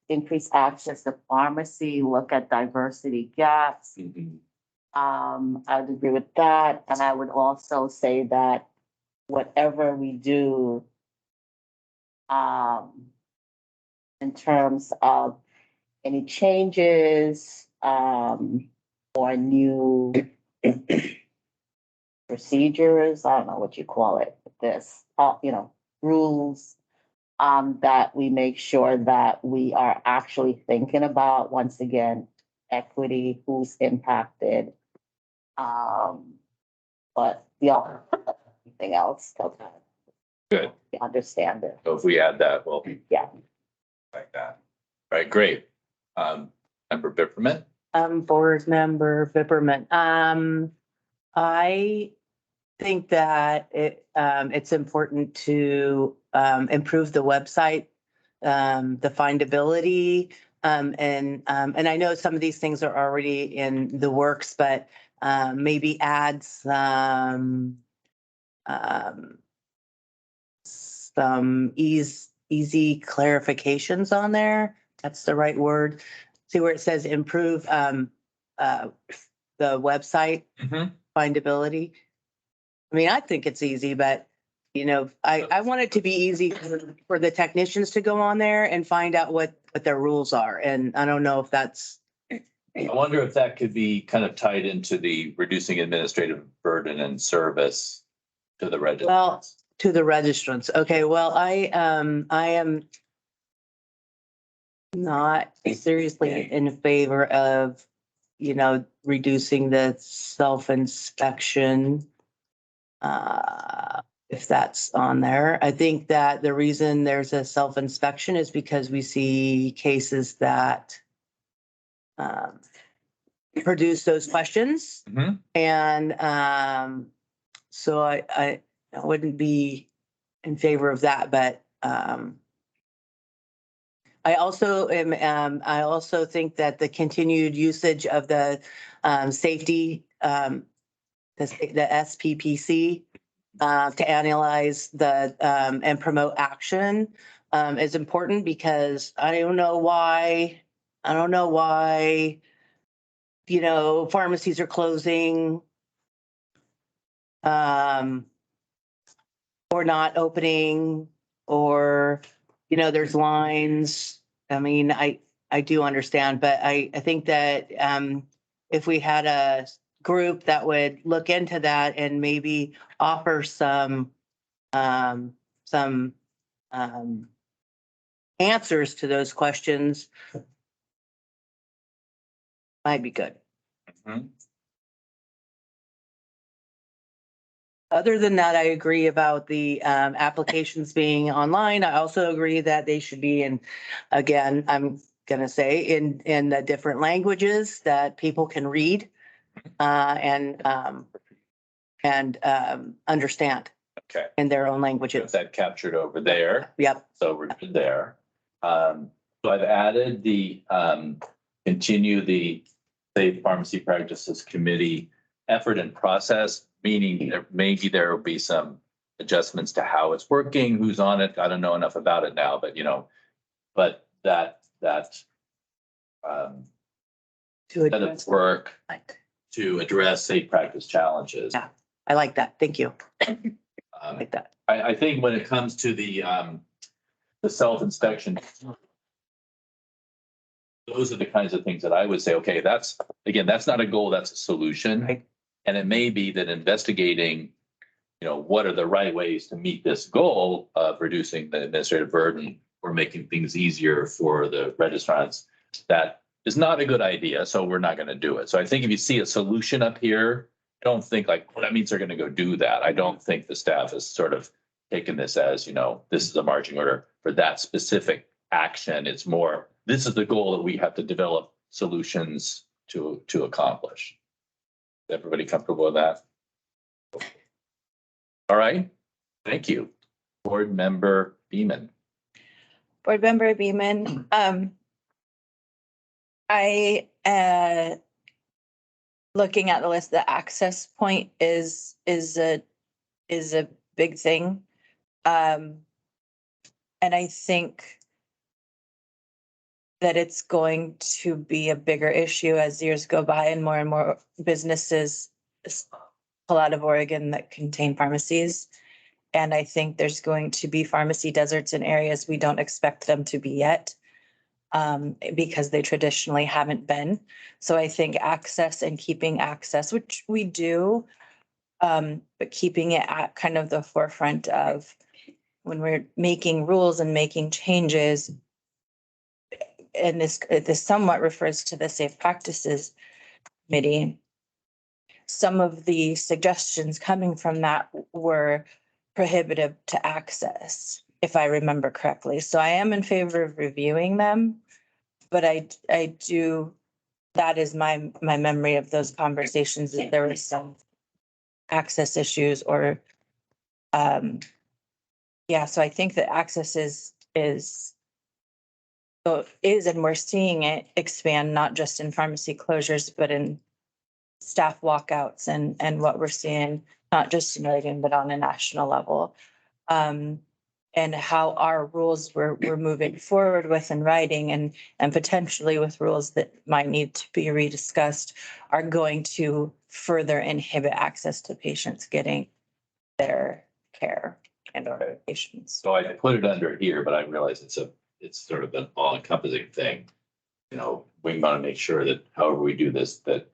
increase access to pharmacy, look at diversity gaps. I would agree with that. And I would also say that whatever we do, in terms of any changes, or new procedures, I don't know what you call it, this, rules, that we make sure that we are actually thinking about, once again, equity, who's impacted. But beyond anything else, okay, Good. we understand it. So if we add that, well, Yeah. like that. All right, great. Member Bipperman? Board member Vipperman. I think that it's important to, improve the website, the findability. And I know some of these things are already in the works, but, maybe add some easy clarifications on there. That's the right word. See where it says improve, the website findability. I mean, I think it's easy, but I want it to be easy for the technicians to go on there and find out what their rules are. And I don't know if that's. I wonder if that could be kind of tied into the reducing administrative burden and service to the registrants. Well, to the registrants. Okay, well, I am not seriously in favor of, reducing the self-inspection. If that's on there. I think that the reason there's a self-inspection is because we see cases that produce those questions. Mhm. And so I wouldn't be in favor of that, but I also think that the continued usage of the safety, the SPPC, to analyze the and promote action is important, because I don't know why, pharmacies are closing or not opening, or there's lines. I mean, I do understand, but I think that if we had a group that would look into that and maybe offer some answers to those questions, might be good. Mhm. Other than that, I agree about the applications being online. I also agree that they should be in, again, I'm gonna say in the different languages that people can read and understand Okay, in their own get languages. that captured over there. Yep. So we're good there. So I've added the continue the Safe Pharmacy Practices Committee effort and process, meaning maybe there will be some adjustments to how it's working, who's on it. I don't know enough about it now, but that To set address. of work to address safe practice challenges. Yeah. I like that. Thank you. I Um, like that. I think when it comes to the self-inspection, those are the kinds of things that I would say, okay, that's not a goal, that's a solution. Right. And it may be that investigating, what are the right ways to meet this goal of reducing the administrative burden or making things easier for the registrants, that is not a good idea. So we're not going to do it. So I think if you see a solution up here, don't think like, well, that means they're going to go do that. I don't think the staff has sort of taken this as, this is a marching order for that specific action. It's more, this is the goal that we have to develop solutions to accomplish. Is everybody comfortable with that? All right, thank you. Board Member Beeman. Board Member Beeman, looking at the list, the access point is a big thing. And I think that it's going to be a bigger issue as years go by and more businesses pull out of Oregon that contain pharmacies. And I think there's going to be pharmacy deserts in areas we don't expect them to be yet, because they traditionally haven't been. So I think access and keeping access, which we do, but keeping it at kind of the forefront of when we're making rules and making changes, and this somewhat refers to the Safe Practices Committee, some of the suggestions coming from that were prohibitive to access, if I remember correctly. So I am in favor of reviewing them, but I do, that is my memory of those conversations, that there was some access issues or, yeah, so I think that access is, and we're seeing it expand, not just in pharmacy closures, but in staff walkouts and what we're seeing, not just in Oregon, but on a national level. And how our rules we're moving forward with in writing and potentially with rules that might need to be rediscussed are going to further inhibit access to patients getting their care and or patients. So I put it under here, but I realize it's sort of an all encompassing thing. You know, we want to make sure that however we do this, that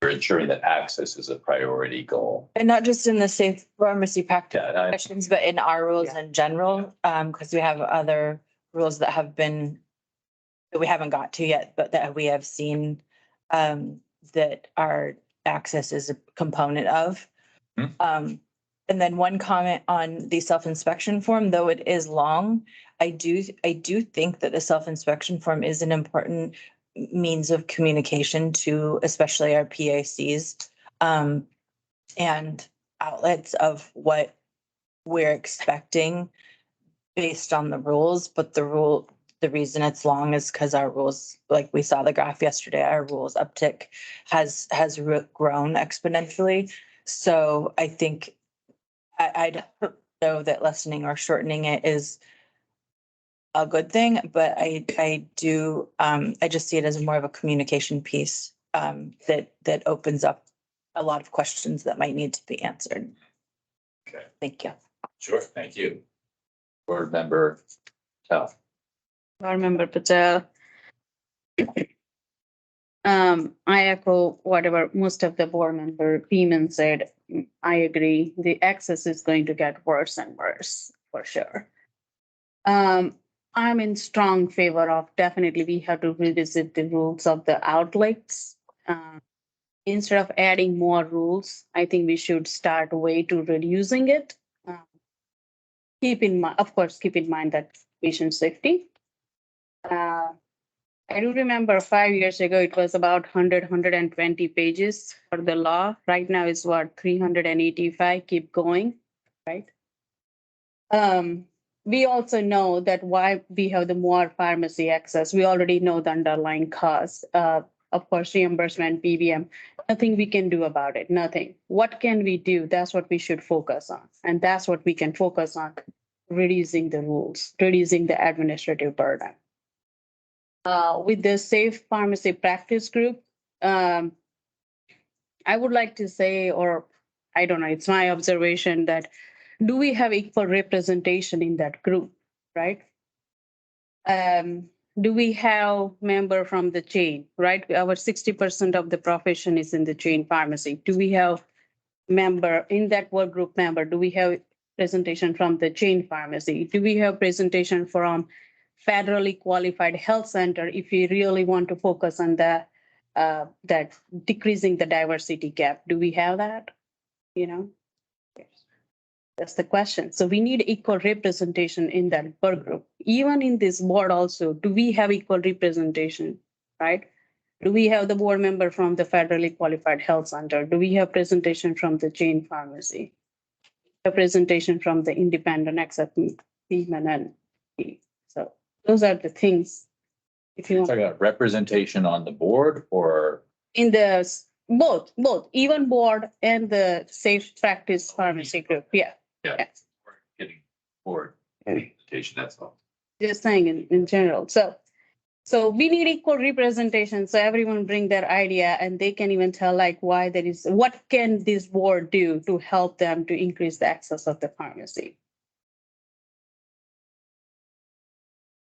we're ensuring that access is a priority goal. And not just in the safe pharmacy practice Yeah, I- questions, but in our rules in general, because we have other rules that we haven't got to yet, but that we have seen, that our access is a component of. And then one comment on the self-inspection form, though it is long, I do think that the self-inspection form is an important means of communication to especially our PACs, and outlets of what we're expecting based on the rules, but the reason it's long is because our rules, like we saw the graph yesterday, our rules uptick has grown exponentially. So I think I don't know that lessening or shortening it is a good thing, but I do, I just see it as more of a communication piece, that opens up a lot of questions that might need to be answered. Okay. Thank you. Sure, thank you. Board member Tell. Board Member Patel. I echo whatever most of the board member Beeman said. I agree. The access is going to get worse and worse for sure. I'm in strong favor of definitely we have to revisit the rules of the outlets. Instead of adding more rules, I think we should start a way to reducing it. Keep in mind that patient safety. I do remember 5 years ago, it was about 120 pages for the law. Right now it's what, 385, keep going, right? We also know that why we have the more pharmacy access. We already know the underlying cause. Of course, reimbursement, PBM, nothing we can do about it, nothing. What can we do? That's what we should focus on. And that's what we can focus on, reducing the rules, reducing the administrative burden. With the Safe Pharmacy Practice Group, I would like to say, or I don't know, it's my observation that do we have equal representation in that group, right? Do we have member from the chain, right? Our 60% of the profession is in the chain pharmacy. Do we have member in that work group member? Do we have presentation from the chain pharmacy? Do we have presentation from federally qualified health center if we really want to focus on that decreasing the diversity gap? Do we have that? You know, that's the question. So we need equal representation in that work group. Even in this board also, do we have equal representation, right? Do we have the board member from the federally qualified health center? Do we have presentation from the chain pharmacy? A presentation from the independent accepting and so those are the things. If you want Talking about representation on the board or? in the both, even board and the safe practice pharmacy group. Yeah. Yeah. Getting board representation, that's all. Just saying in general. So we need equal representation. So everyone bring their idea and they can even tell like why there is, what can this board do to help them to increase the access of the pharmacy?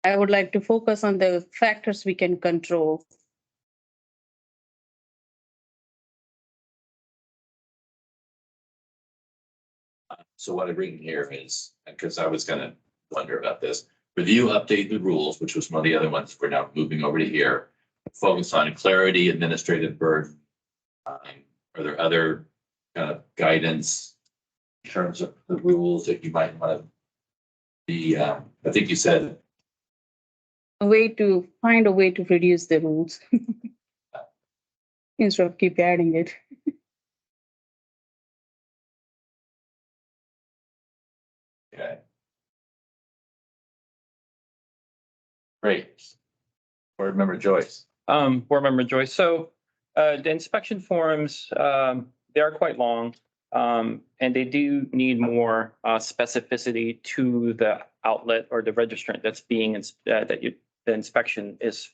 I would like to focus on the factors we can control. So what I bring here is, because I was gonna wonder about this, review, update the rules, which was one of the other ones. We're now moving over to here. Focus on clarity, administrative burden. Are there other kind of guidance in terms of the rules that you might want to be, I think you said, Find a way to reduce the rules. Instead of keep adding it. okay. Great. Board Member Joyce. Board Member Joyce, so the inspection forms, they are quite long. And they do need more specificity to the outlet or the registrant that's being, the inspection is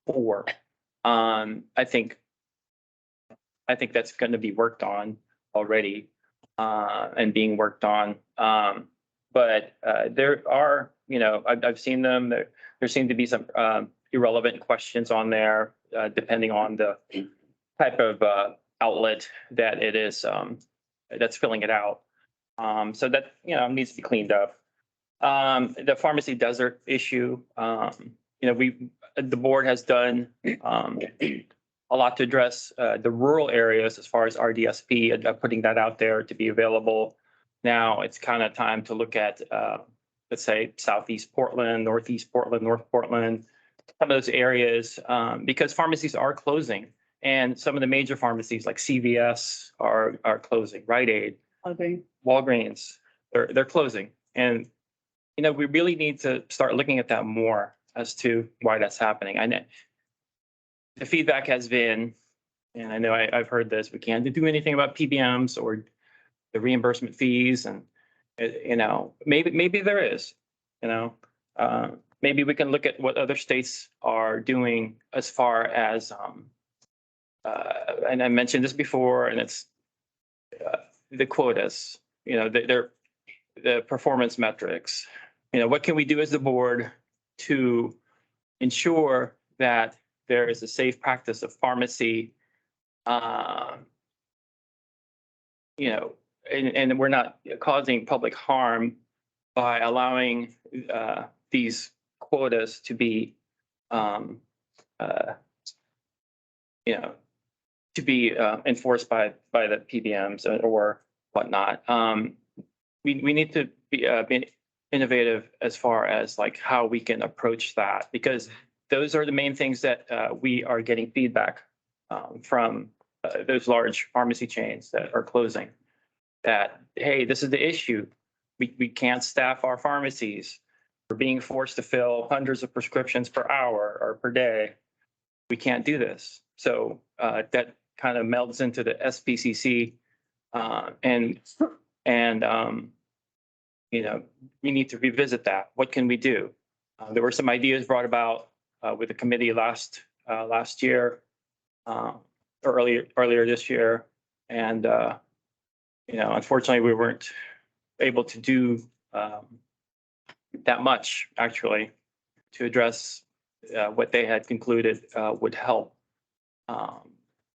for. I think that's going to be worked on already and being worked on. But there are, I've seen them. There seem to be some irrelevant questions on there, depending on the type of outlet that it is that's filling it out. So that needs to be cleaned up. The pharmacy desert issue, the board has done a lot to address the rural areas as far as RDSP and putting that out there to be available. Now it's kind of time to look at let's say Southeast Portland, Northeast Portland, North Portland, some of those areas because pharmacies are closing. And some of the major pharmacies like CVS are closing, Rite Aid, Walgreens, they're closing. And, we really need to start looking at that more as to why that's happening. I know the feedback has been, and I know I've heard this, we can't do anything about PBMs or the reimbursement fees. And, maybe there is, maybe we can look at what other states are doing as far as, and I mentioned this before, and it's the quotas, the performance metrics. What can we do as the board to ensure that there is a safe practice of pharmacy, and we're not causing public harm by allowing these quotas to be, enforced by the PBMs or whatnot. We need to be innovative as far as like how we can approach that, because those are the main things that we are getting feedback from those large pharmacy chains that are closing. That, hey, this is the issue. We can't staff our pharmacies. We're being forced to fill hundreds of prescriptions per hour or per day. We can't do this. So that kind of melds into the SPCC, and we need to revisit that. What can we do? There were some ideas brought about with the committee last year, earlier this year, and unfortunately we weren't able to do that much actually to address what they had concluded would help.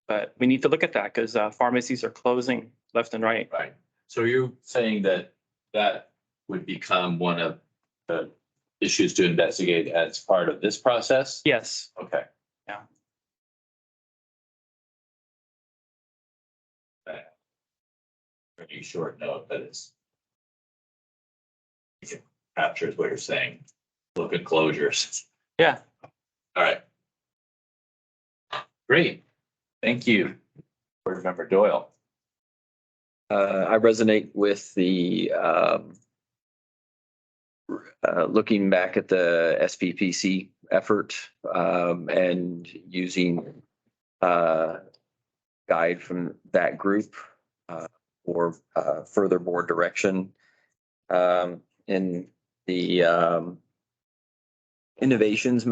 But we need to look at that because pharmacies are closing left and right. Right. So you're saying that would become one of the issues to investigate as part of this process? Yes. Okay. Yeah. Pretty short note, but it captures what you're saying. Look at closures. Yeah. All right. Great. Thank you. Board Member Doyle. I resonate with the looking back at the SPPC effort and using guide from that group or further board direction. In the innovations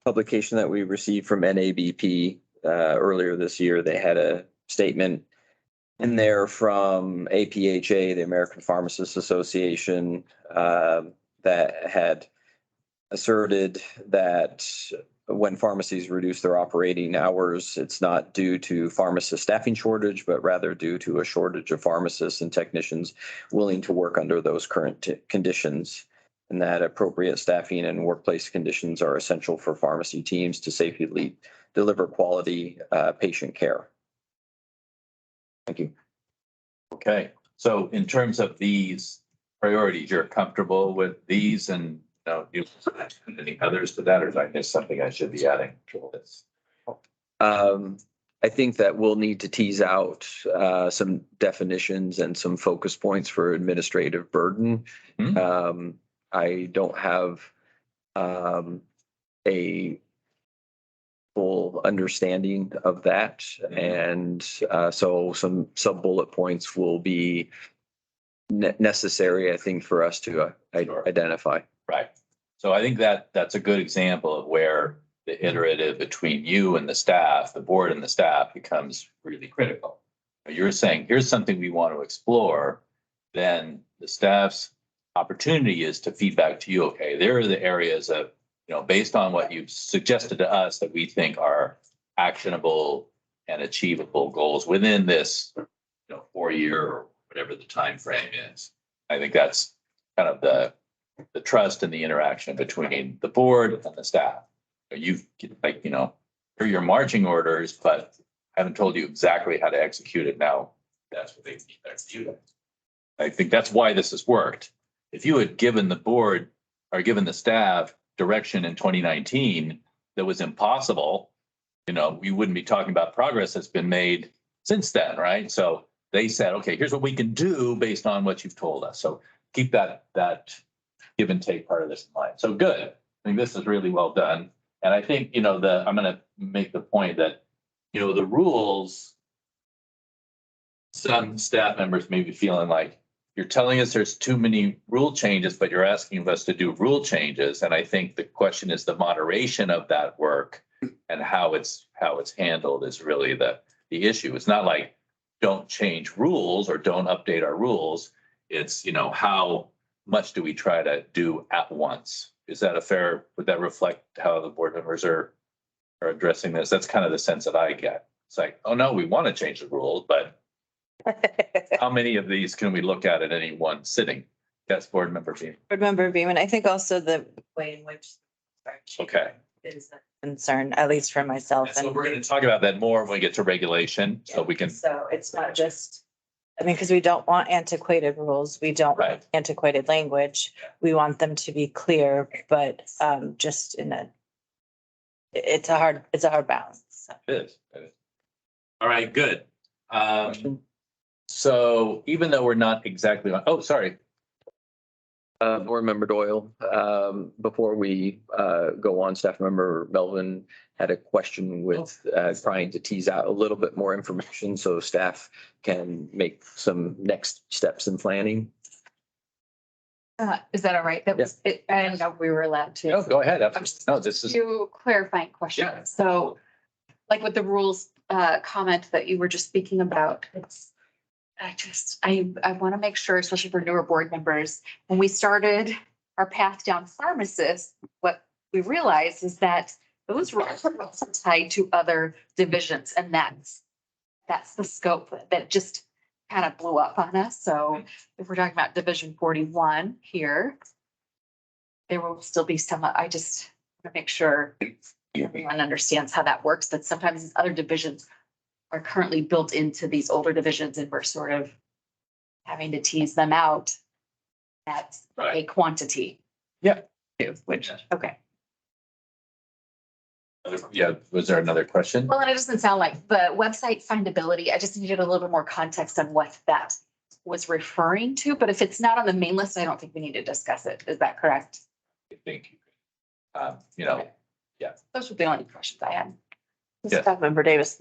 publication that we received from NABP earlier this year, they had a statement in there from APHA, the American Pharmacists Association, that had asserted that when pharmacies reduce their operating hours, it's not due to pharmacist staffing shortage, but rather due to a shortage of pharmacists and technicians willing to work under those current conditions. And that appropriate staffing and workplace conditions are essential for pharmacy teams to safely deliver quality patient care. Thank you. Okay, so in terms of these priorities, you're comfortable with these and you any others to that, or is I miss something I should be adding to this? I think that we'll need to tease out some definitions and some focus points for administrative burden. I don't have a full understanding of that. And so some sub bullet points will be necessary, I think, for us to identify. Right. So I think that that's a good example of where the iterative between you and the staff, the board and the staff becomes really critical. You're saying, here's something we want to explore, then the staff's opportunity is to feedback to you, okay, there are the areas of, based on what you've suggested to us that we think are actionable and achievable goals within this, 4-year or whatever the time frame is. I think that's kind of the trust and the interaction between the board and the staff. You've for your marching orders, but I haven't told you exactly how to execute it now. That's what they need to execute. I think that's why this has worked. If you had given the board or given the staff direction in 2019 that was impossible, we wouldn't be talking about progress that's been made since then, right? So they said, okay, here's what we can do based on what you've told us. So keep that give and take part of this in mind. So good. I think this is really well done. And I think, I'm going to make the point that, the rules, some staff members may be feeling like you're telling us there's too many rule changes, but you're asking us to do rule changes. And I think the question is the moderation of that work and how it's handled is really the issue. It's not like don't change rules or don't update our rules. It's, how much do we try to do at once? Is that would that reflect how the board members are addressing this? That's kind of the sense that I get. It's like, oh no, we want to change the rules, but how many of these can we look at any one sitting? Yes, board member Beam. Board member Beaman, I think also the way in which Okay. is a concern, at least for myself. So we're going to talk about that more when we get to regulation, so we can. So it's not just, because we don't want antiquated rules. We don't want antiquated language. We want them to be clear, but just it's a hard balance. It is. All right, good. So even though we're not exactly on, sorry. Board Member Doyle, before we go on, Staff Member Melvin had a question with trying to tease out a little bit more information so staff can make some next steps in planning. Is that all right? That was it. I don't know if we were allowed to. No, go ahead. No, this is. Two clarifying questions. Yeah. So like with the rules comment that you were just speaking about, I want to make sure, especially for newer board members, when we started our path down pharmacists, what we realized is that those rules are also tied to other divisions, and that's the scope that just kind of blew up on us. So if we're talking about Division 41 here, there will still be some, I just want to make sure everyone understands how that works, that sometimes these other divisions are currently built into these older divisions and we're sort of having to tease them out at a quantity. Yeah. Which, okay. Yeah, was there another question? Well, and it doesn't sound like the website findability. I just needed a little bit more context on what that was referring to, but if it's not on the main list, I don't think we need to discuss it. Is that correct? I think, Those were the only questions I had. Yes. Staff Member Davis,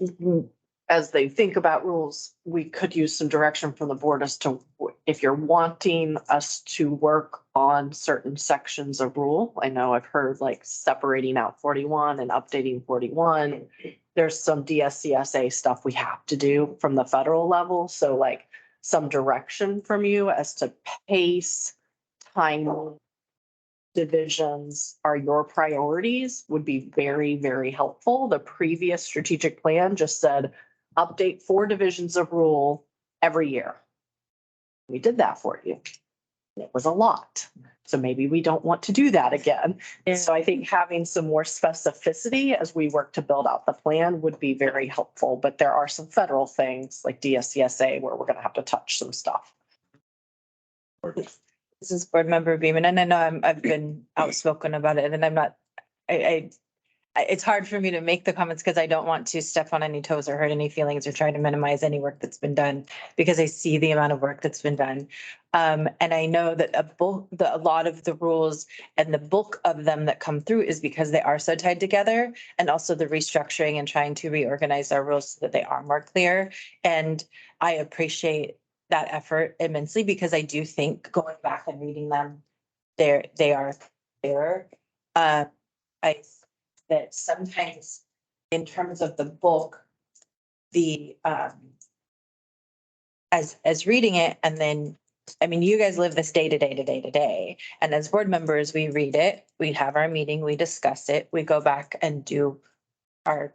as they think about rules, we could use some direction from the board as to if you're wanting us to work on certain sections of rule. I know I've heard like separating out 41 and updating 41. There's some DSCSA stuff we have to do from the federal level. So like some direction from you as to pace, time, divisions are your priorities would be very, very helpful. The previous strategic plan just said, update 4 divisions of rule every year. We did that for you. It was a lot. So maybe we don't want to do that again. So I think having some more specificity as we work to build out the plan would be very helpful. But there are some federal things like DSCSA where we're going to have to touch some stuff. This is board member Beeman, and I know I've been outspoken about it, and I'm not, it's hard for me to make the comments because I don't want to step on any toes or hurt any feelings or try to minimize any work that's been done because I see the amount of work that's been done. And I know that a lot of the rules and the bulk of them that come through is because they are so tied together, and also the restructuring and trying to reorganize our rules so that they are more clear. And I appreciate that effort immensely because I do think going back and reading them, they are clearer. That sometimes in terms of the bulk, the as reading it, and then I mean, you guys live this day to day to day to day. And as board members, we read it, we have our meeting, we discuss it, we go back and do our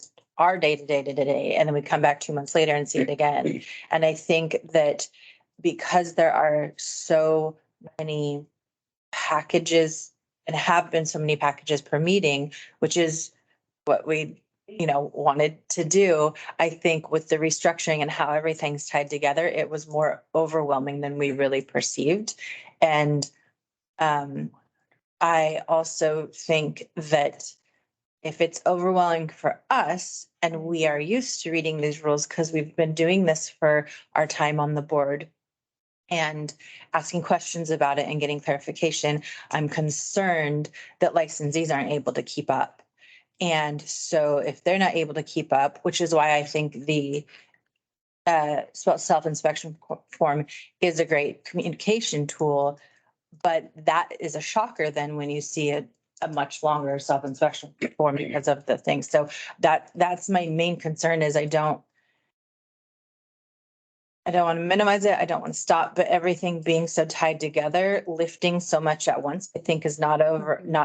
day to day to day, and then we come back 2 months later and see it again. And I think that because there are so many packages and have been so many packages per meeting, which is what we, wanted to do. I think with the restructuring and how everything's tied together, it was more overwhelming than we really perceived. And I also think that if it's overwhelming for us and we are used to reading these rules because we've been doing this for our time on the board and asking questions about it and getting clarification, I'm concerned that licensees aren't able to keep up. And so if they're not able to keep up, which is why I think the self-inspection form is a great communication tool, but that is a shocker then when you see a much longer self-inspection form because of the thing. So that's my main concern is I don't want to minimize it. I don't want to stop, but everything being so tied together, lifting so much at once, I think is not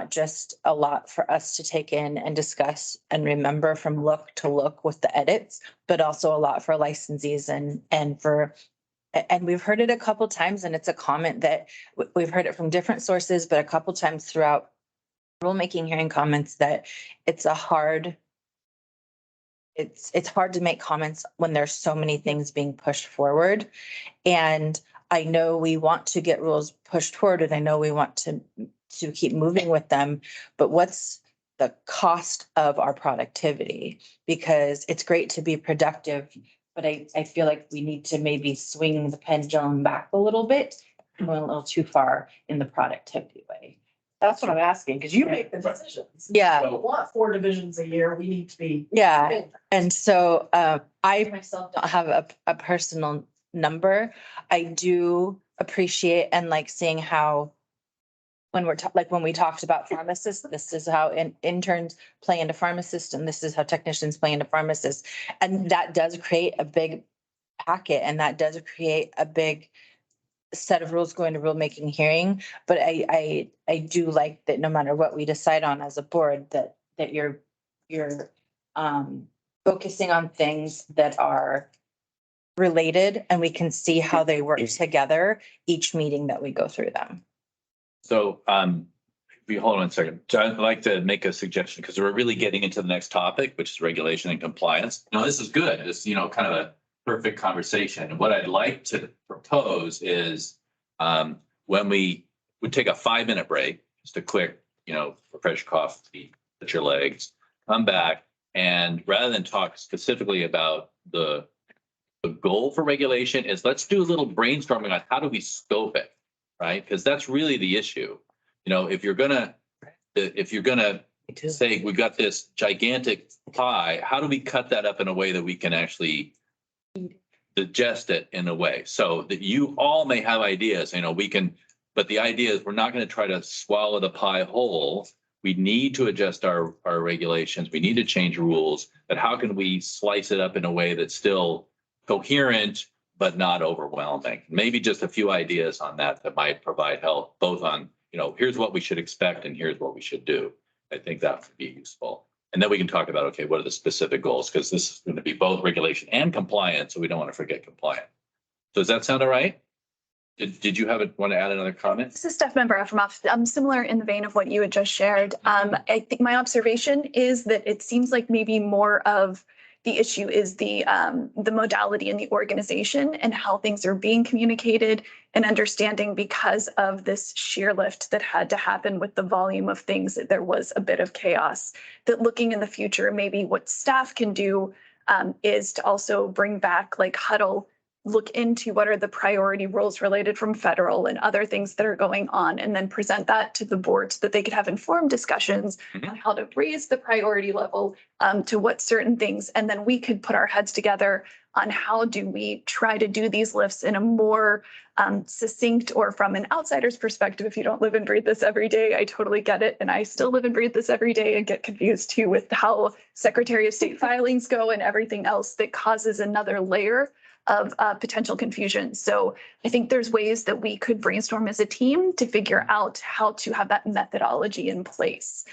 just a lot for us to take in and discuss and remember from look to look with the edits, but also a lot for licensees and we've heard it a couple times, and it's a comment that we've heard it from different sources, but a couple times throughout rulemaking hearing comments that it's hard to make comments when there's so many things being pushed forward. And I know we want to get rules pushed forward, and I know we want to keep moving with them, but what's the cost of our productivity? Because it's great to be productive, but I feel like we need to maybe swing the pendulum back a little bit, going a little too far in the productivity way. That's what I'm asking, because you make the decisions. Yeah. We want 4 divisions a year. We need to be. Yeah. And so I myself don't have a personal number. I do appreciate and like seeing how when when we talked about pharmacists, this is how interns play into pharmacists, and this is how technicians play into pharmacists. And that does create a big packet, and that does create a big set of rules going to rulemaking hearing. But I do like that no matter what we decide on as a board, that you're focusing on things that are related and we can see how they work together each meeting that we go through them. So, if you hold on a second, I'd like to make a suggestion because we're really getting into the next topic, which is regulation and compliance. Now, this is good. It's, kind of a perfect conversation. And what I'd like to propose is when we would take a 5-minute break, just a quick, refresh coffee, put your legs, come back, and rather than talk specifically about the goal for regulation is let's do a little brainstorming on how do we scope it, right? Because that's really the issue. If you're gonna say we've got this gigantic pie, how do we cut that up in a way that we can actually digest it in a way so that you all may have ideas, but the idea is we're not going to try to swallow the pie whole. We need to adjust our regulations. We need to change rules, but how can we slice it up in a way that's still coherent, but not overwhelming? Maybe just a few ideas on that might provide help, both on, you know, here's what we should expect and here's what we should do. I think that would be useful. And then we can talk about, okay, what are the specific goals? Because this is going to be both regulation and compliance, so we don't want to forget compliance. Does that sound all right? Did you want to add another comment? This is Steph Member Efremov. Similar in the vein of what you had just shared. I think my observation is that it seems like maybe more of the issue is the modality and the organization and how things are being communicated and understanding because of this sheer lift that had to happen with the volume of things that there was a bit of chaos. That looking in the future, maybe what staff can do is to also bring back like huddle, look into what are the priority roles related from federal and other things that are going on, and then present that to the board so that they could have informed discussions on how to raise the priority level to what certain things. And then we could put our heads together on how do we try to do these lifts in a more succinct, or from an outsider's perspective. If you don't live and breathe this every day, I totally get it. And I still live and breathe this every day and get confused too with how Secretary of State filings go and everything else that causes another layer of potential confusion. So I think there's ways that we could brainstorm as a team to figure out how to have that methodology in place.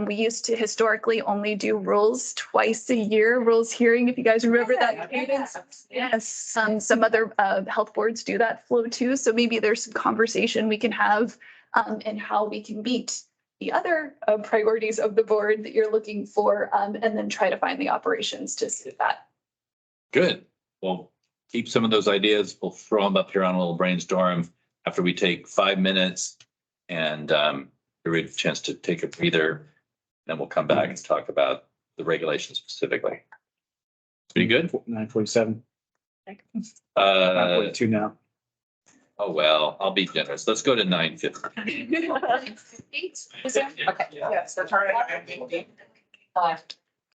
We used to historically only do rules twice a year, rules hearing, if you guys remember that cadence. Yes, some other health boards do that flow too. So maybe there's some conversation we can have and how we can meet the other priorities of the board that you're looking for, and then try to find the operations to suit that. Good. Well, keep some of those ideas. We'll throw them up here on a little brainstorm after we take 5 minutes and give you a chance to take a breather. Then we'll come back and talk about the regulations specifically. Pretty good? 9:47. 9:42 now. Oh, well, I'll be generous. Let's go to 9:50. Yes, that's all right.